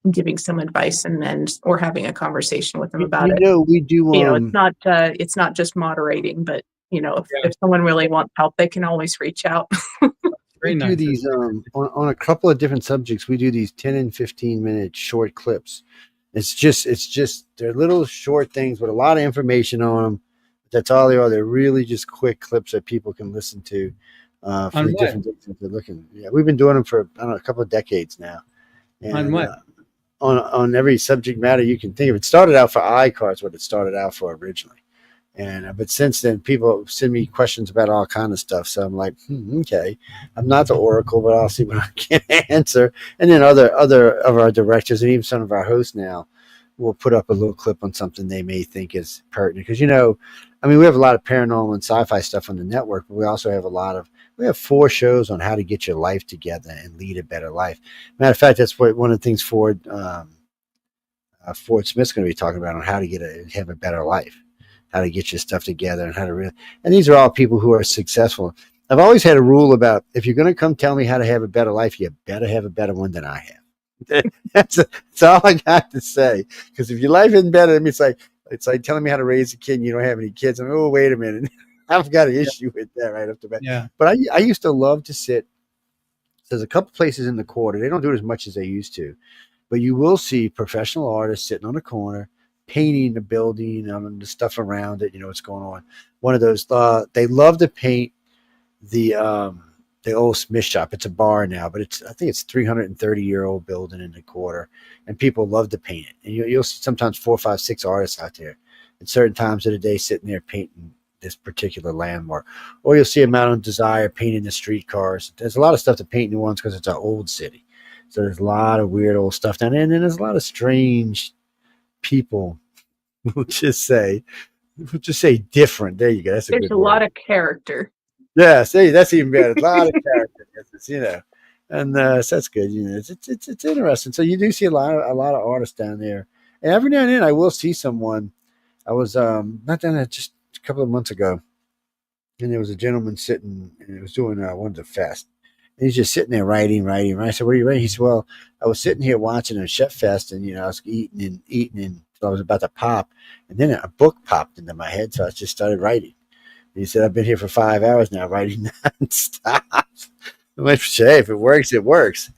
giving some advice and then or having a conversation with them about You it. know, we do. It's not just moderating, but if someone really wants help, they can always reach out. We do these on a couple of different subjects. We do these 10 and 15-minute short clips. It's just they're little short things with a lot of information on them. That's all they are. They're really just quick clips that people can listen to for the different things that they're looking. Yeah, we've been doing them for a couple of decades now. And, on what? On every subject matter you can think of. It started out for iCards, what it started out for originally. And but since then, people send me questions about all kind of stuff. So I'm like, okay, I'm not the oracle, but I'll see what I can answer. And then other of our directors and even some of our hosts now will put up a little clip on something they may think is pertinent. Because, we have a lot of paranormal and sci-fi stuff on the network, but we also have we have 4 shows on how to get your life together and lead a better life. Matter of fact, that's what one of the things Ford Smith's going to be talking about on how to have a better life. How to get your stuff together and how to and these are all people who are successful. I've always had a rule about if you're going to come tell me how to have a better life, you better have a better one than I have. That's all I got to say. Because if your life isn't better, it's like telling me how to raise a kid and you don't have any kids. I'm like, oh, wait a minute. I've got an issue with that right off the bat. Yeah. But I used to love to sit. There's a couple places in the quarter. They don't do it as much as they used to. But you will see professional artists sitting on a corner, painting the building and the stuff around it, what's going on. One of those, they love to paint the old Smith shop. It's a bar now, but I think it's 330-year-old building in the quarter, and people love to paint it. And you'll see sometimes 4, 5, 6 artists out there at certain times of the day sitting there painting this particular landmark. Or you'll see them out on Desire painting the streetcars. There's a lot of stuff to paint in New Orleans because it's an old city. So there's a lot of weird old stuff down there, and then there's a lot of strange people who just say different. There you go. That's There's a lot of character. Yeah, see, that's even better. A lot of character, and so that's good. It's interesting. So you do see a lot of artists down there, and every now and then I will see someone. I was not down there just a couple of months ago, and there was a gentleman sitting, and he was doing one of the fest. And he's just sitting there writing. I said, "What are you writing?" He said, "Well, I was sitting here watching a chef fest, and I was eating until I was about to pop, and then a book popped into my head, so I just started writing." And he said, "I've been here for 5 hours now, writing nonstop." I'm like, "Hey, if it works, it works."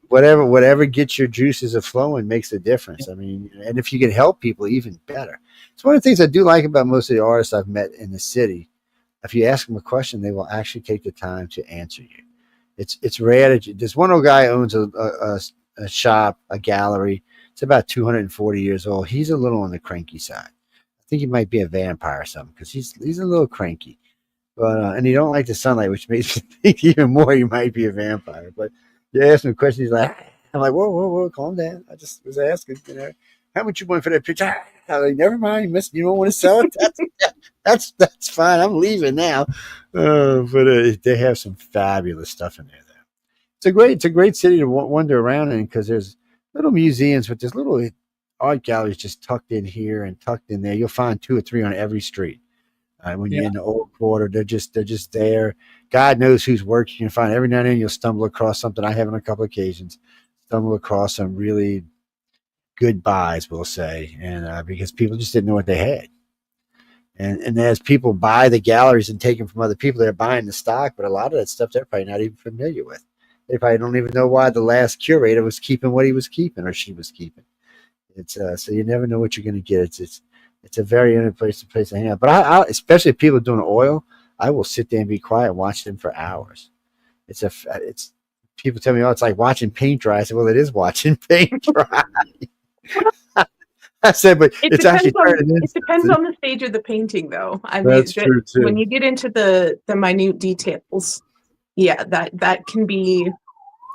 Whatever gets your juices a flowing makes a difference. I mean, and if you can help people, even better. It's one of the things I do like about most of the artists I've met in the city. If you ask them a question, they will actually take the time to answer you. It's rare. There's one old guy who owns a shop, a gallery. It's about 240 years old. He's a little on the cranky side. I think he might be a vampire or something because he's a little cranky. But and he don't like the sunlight, which makes me think even more he might be a vampire. But you ask him a question, he's like, I'm like, whoa, calm down. I just was asking, how much you want for that picture? I'm like, never mind, you don't want to sell it. That's fine. I'm leaving now. But they have some fabulous stuff in there. It's a great city to wander around in because there's little museums, but there's little art galleries just tucked in here and tucked in there. You'll find 2 or 3 on every street. When you're in the old quarter, they're just there. God knows who's working. You can find every now and then you'll stumble across something. I have on a couple of occasions. Stumble across some really good buys, we'll say, and because people just didn't know what they had. And as people buy the galleries and take them from other people, they're buying the stock, but a lot of that stuff they're probably not even familiar with. They probably don't even know why the last curator was keeping what he was keeping or she was keeping. It's so you never know what you're going to get. It's a very interesting place to hang out. But I especially if people are doing oil, I will sit there and be quiet and watch them for hours. It's people tell me, oh, it's like watching paint dry. I said, well, it is watching paint dry. I said, but it depends on the stage of the painting, though. I mean, that's true too. When you get into the minute details, yeah, that can be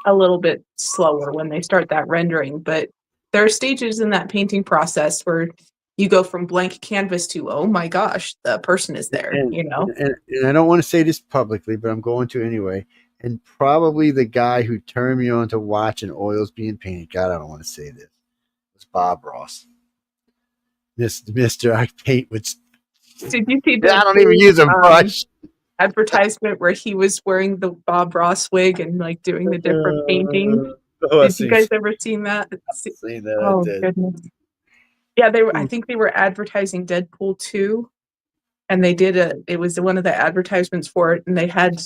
a little bit slower when they start that rendering. But there are stages in that painting process where you go from blank canvas to, oh my gosh, the person is there. And I don't want to say this publicly, but I'm going to anyway. And probably the guy who turned me on to watching oils being painted, God, I don't want to say this, was Bob Ross. Mr. I paint with. Did you see I don't even use a brush. Advertisement where he was wearing the Bob Ross wig and like doing the different paintings? Oh, Did you guys ever seen that? seen that? Oh, I did. goodness. Yeah, they were. I think they were advertising Deadpool 2, and they did it was one of the advertisements for it, and they had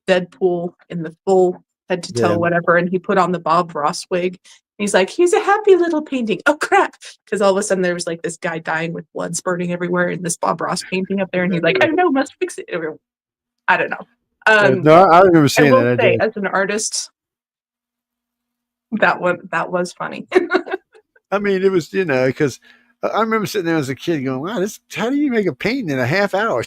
Deadpool in the full head to toe, Yeah. whatever, and he put on the Bob Ross wig. He's like, he's a happy little painting. Oh crap! Because all of a sudden there was like this guy dying with blood spurting everywhere, and this Bob Ross painting up there, and he's like, I don't know, must fix it. I don't know. No, I remember I seeing will that. I say, did. as an artist, that was funny. I mean, it was, because I remember sitting there as a kid going, wow, how do you make a painting in a half hour?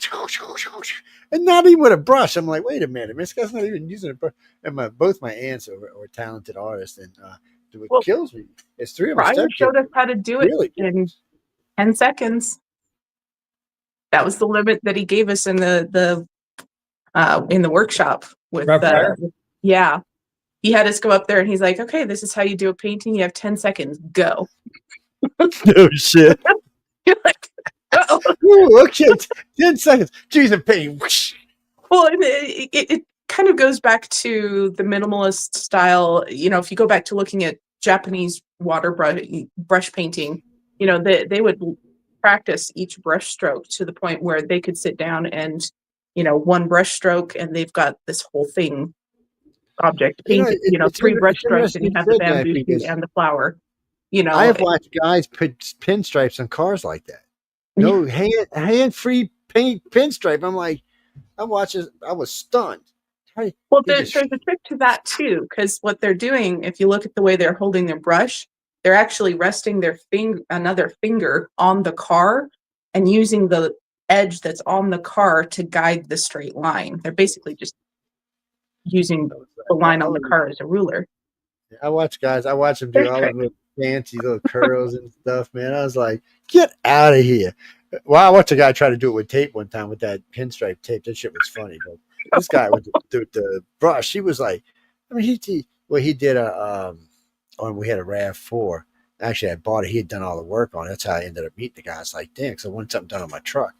And not even with a brush. I'm like, wait a minute, this guy's not even using a brush. And both my aunts are talented artists. And what kills me is three of my Brian showed us how to do it really in 10 seconds. That was the limit that he gave us in the workshop with yeah. He had us go up there and he's like, okay, this is how you do a painting. You have 10 seconds. Go. No shit. You're like, oh. Ooh, okay, 10 seconds. Jeez, a painting. Well, it kind of goes back to the minimalist style. If you go back to looking at Japanese water brush painting, they would practice each brush stroke to the point where they could sit down and, one brush stroke and they've got this whole thing object painted, three brush strokes and you have the bamboo shoot and the flower. I have watched guys put pinstripes on cars like that. No hand-free paint pinstripe. I'm like, I was stunned. Well, there's a trick to that too, because what they're doing, if you look at the way they're holding their brush, they're actually resting their another finger on the car and using the edge that's on the car to guide the straight line. They're basically just using the line on the car as a ruler. I watch them do all the fancy little curls and stuff, man. I was like, get out of here. Well, I watched a guy try to do it with tape one time with that pinstripe tape. That shit was funny. But this guy with the brush, he was like, I mean, he did we had a RAV4. Actually, I bought it. He had done all the work on it. That's how I ended up meeting the guy. I was like, damn, because I wanted something done on my truck.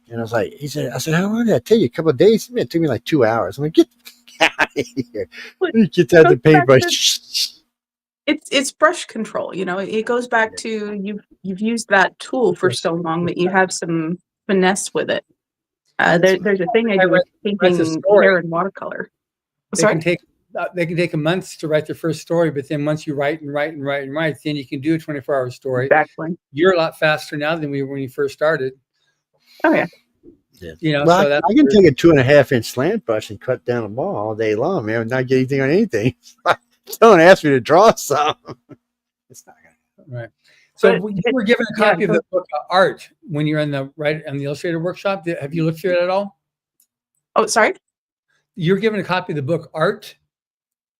And I was like, I said, how long did that take you? A couple of days? It took me like 2 hours. I'm like, get out of here. Get out the paintbrush. It's brush control. It goes back to you've used that tool for so long that you have some finesse with it. There's a thing I do with painting hair in watercolor. They can take a month to write their first story, but then once you write, then you can do a 24-hour story. Exactly. You're a lot faster now than we were when you first started. Oh yeah. Well, I can take a 2.5-inch slant brush and cut down a ball all day long, man, and not get anything on anything. Don't ask me to draw some. It's not gonna. Right. So you were given a copy of the book Art when you're in the Illustrator workshop. Have you looked through it at all? Oh, sorry. You're given a copy of the book Art,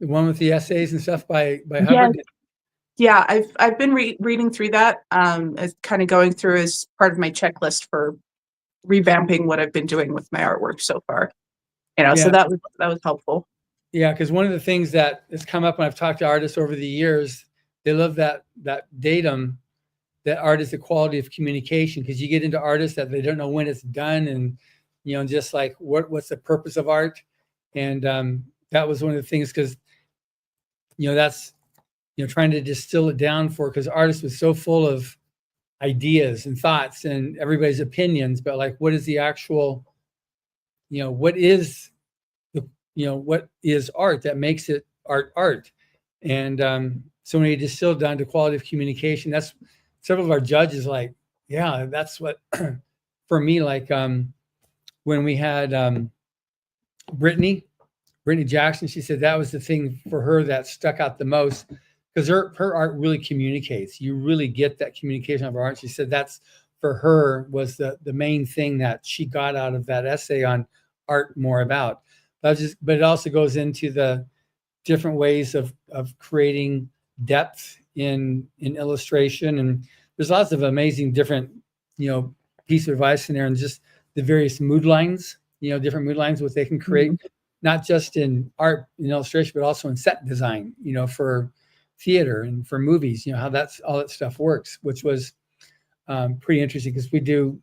the one with the essays and stuff by Hubbard. Yeah, I've been reading through that, as kind of going through as part of my checklist for revamping what I've been doing with my artwork so far. So that was helpful. Yeah, because one of the things that has come up when I've talked to artists over the years, they love that datum, that art is the quality of communication, because you get into artists that they don't know when it's done, and just like what's the purpose of art, and that was one of the things, because that's trying to distill it down because artists was so full of ideas and thoughts and everybody's opinions, but like what is the actual what is art that makes it art, and so when you distill down to quality of communication, that's several of our judges like, yeah, that's what for me, like when we had Brittany Jackson, she said that was the thing for her that stuck out the most, because her art really communicates. You really get that communication of art. She said that's for her was the main thing that she got out of that essay on art more about. But it also goes into the different ways of creating depth in illustration, and there's lots of amazing different piece of advice in there, and just the various mood lines, different mood lines what they can create, not just in art and illustration, but also in set design, for theater and for movies, how all that stuff works, which was pretty interesting, because we do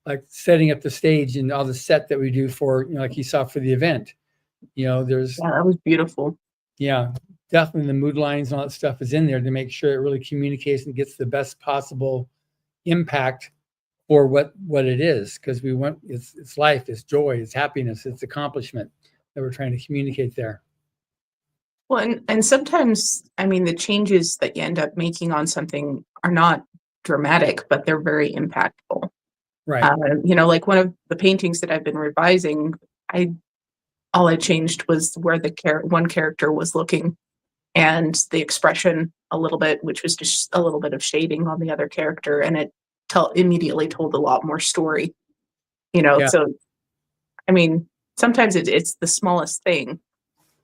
like setting up the stage and all the set that we do for, like you saw for the event, that was beautiful. Yeah. definitely the mood lines and all that stuff is in there to make sure it really communicates and gets the best possible impact for what it is. Because we want it's life, it's joy, it's happiness, it's accomplishment that we're trying to communicate there. Well, and sometimes, I mean, the changes that you end up making on something are not dramatic, but they're very impactful. Right. Like one of the paintings that I've been revising, all I changed was where the one character was looking and the expression a little bit, which was just a little bit of shading on the other character, and it immediately told a lot more story. So I mean, sometimes it's the smallest thing,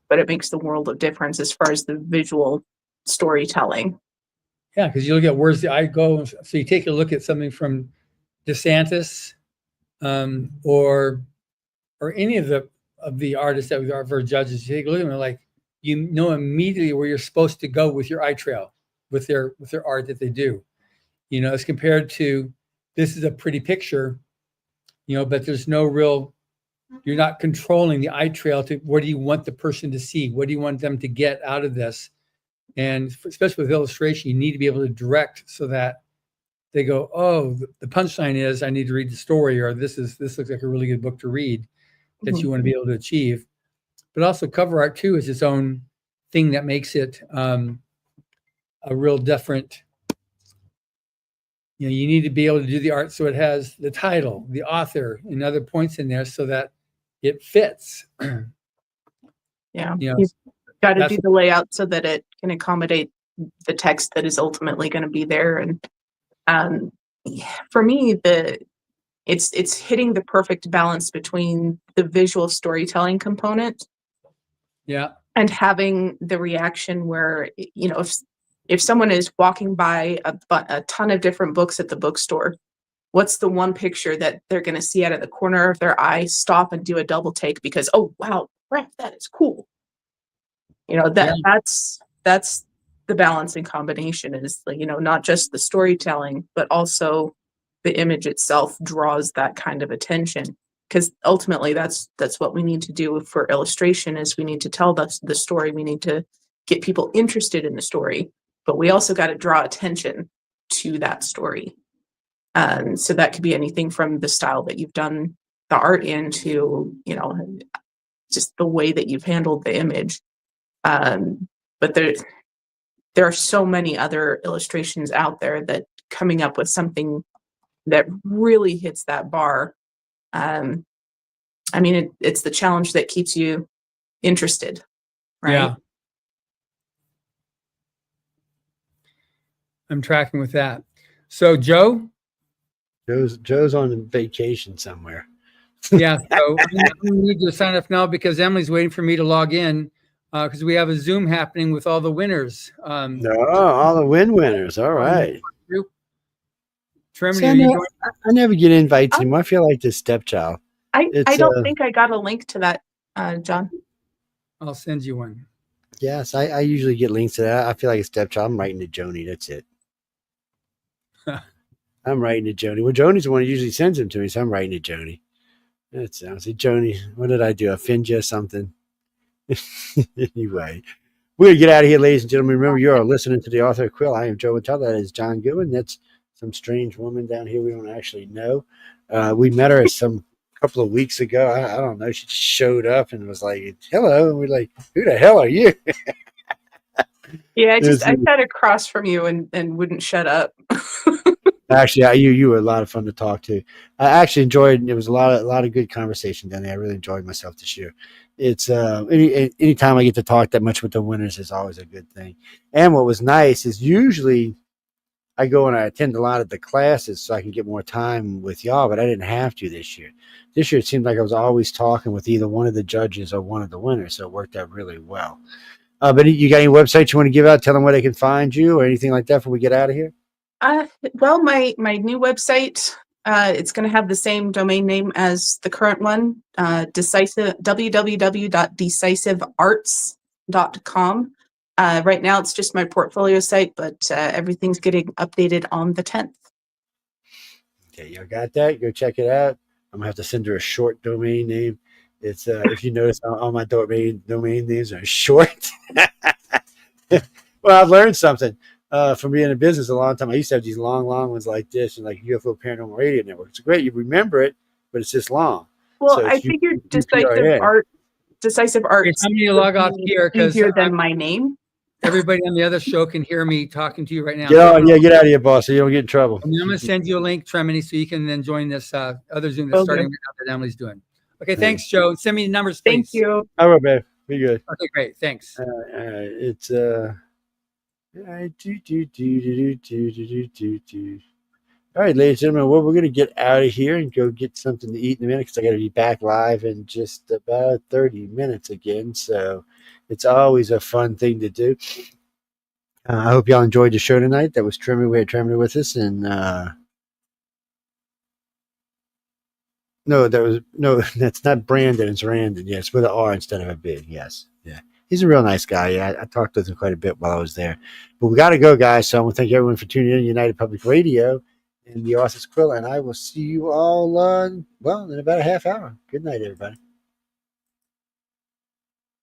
but it makes the world of difference as far as the visual storytelling. Yeah, because you look at where's the eye go. So you take a look at something from DeSantis or any of the artists that we are for judges. You take a look at them, like you know immediately where you're supposed to go with your eye trail, with their art that they do. As compared to this is a pretty picture, but there's no real. You're not controlling the eye trail to what do you want the person to see? What do you want them to get out of this? And especially with illustration, you need to be able to direct so that they go, oh, the punchline is I need to read the story, or this looks like a really good book to read that you want to be able to achieve. But also cover art too is its own thing that makes it a real different. You need to be able to do the art so it has the title, the author, and other points in there so that it fits. Yeah, you've got to do the layout so that it can accommodate the text that is ultimately going to be there. And for me, it's hitting the perfect balance between the visual storytelling component, and having the reaction where if someone is walking by a ton of different books at the bookstore, what's the one picture that they're going to see out of the corner of their eye, stop and do a double take because, oh, wow, crap, that is cool. That's the balancing combination is, not just the storytelling, but also the image itself draws that kind of attention. Because ultimately that's what we need to do for illustration is we need to tell the story. We need to get people interested in the story, but we also got to draw attention to that story. So that could be anything from the style that you've done the art in to, just the way that you've handled the image. But there are so many other illustrations out there that coming up with something that really hits that bar. It's the challenge that keeps you interested, right? Yeah. I'm tracking with that. So Joe's on vacation somewhere. Yeah, so I need to sign up now because Emily's waiting for me to log in because we have a Zoom happening with all the winners. All the winners. All right. Trimony, I never get invites anymore. I feel like this stepchild. I don't think I got a link to that, John. I'll send you one. Yes, I usually get links to that. I feel like a stepchild. I'm writing to Joni. That's it. I'm writing to Joni. Well, Joni's the one who usually sends them to me, so I'm writing to Joni. That sounds like Joni. What did I do? Offend you or something? Anyway, we're going to get out of here, ladies and gentlemen. Remember, you are listening to the Author Quill. I am Joe Mattel. That is John Goodwin. That's some strange woman down here we don't actually know. We met her some couple of weeks ago. I don't know. She just showed up and was like, hello. And we're like, who the hell are you? Yeah, I sat across from you and wouldn't shut up. Actually, you were a lot of fun to talk to. I actually enjoyed. It was a lot of good conversation down there. I really enjoyed myself this year. It's anytime I get to talk that much with the winners is always a good thing. And what was nice is usually I go and I attend a lot of the classes so I can get more time with y'all, but I didn't have to this year. This year it seemed like I was always talking with either one of the judges or one of the winners, so it worked out really well. But you got any websites you want to give out? Tell them where they can find you or anything like that before we get out of here? Well, my new website, it's going to have the same domain name as the current one, www.decisivearts.com. Right now, it's just my portfolio site, but everything's getting updated on the 10th. Okay, y'all got that? Go check it out. I'm going to have to send her a short domain name. It's if you notice, all my domain names are short. Well, I've learned something from being in business a long time. I used to have these long ones like this and like UFO Paranormal Radio Network. It's great. You remember it, but it's just long. Well, So I it's figured UPRN. decisive art Okay, somebody log off here because easier than my name. everybody on the other show can hear me talking to you right now. Get out of here, boss, so you don't get in trouble. I'm going to send you a link, Tremini, so you can then join this other Zoom that's starting right now that Emily's doing. Okay, thanks, Joe. Send me the numbers, please. Thank you. All right, babe. Be good. Okay, great. Thanks. It's all right, ladies and gentlemen. Well, we're going to get out of here and go get something to eat in a minute because I got to be back live in just about 30 minutes again. So it's always a fun thing to do. I hope y'all enjoyed the show tonight. That was Tremini. We had Tremini with us, and that's not Brandon. It's Randyn. Yes, with an R instead of a B. Yes, yeah. He's a real nice guy. Yeah, I talked with him quite a bit while I was there. But we got to go, guys. So I want to thank everyone for tuning in to United Public Radio and the Authors Quill. And I will see you all in about a half hour. Good night, everybody.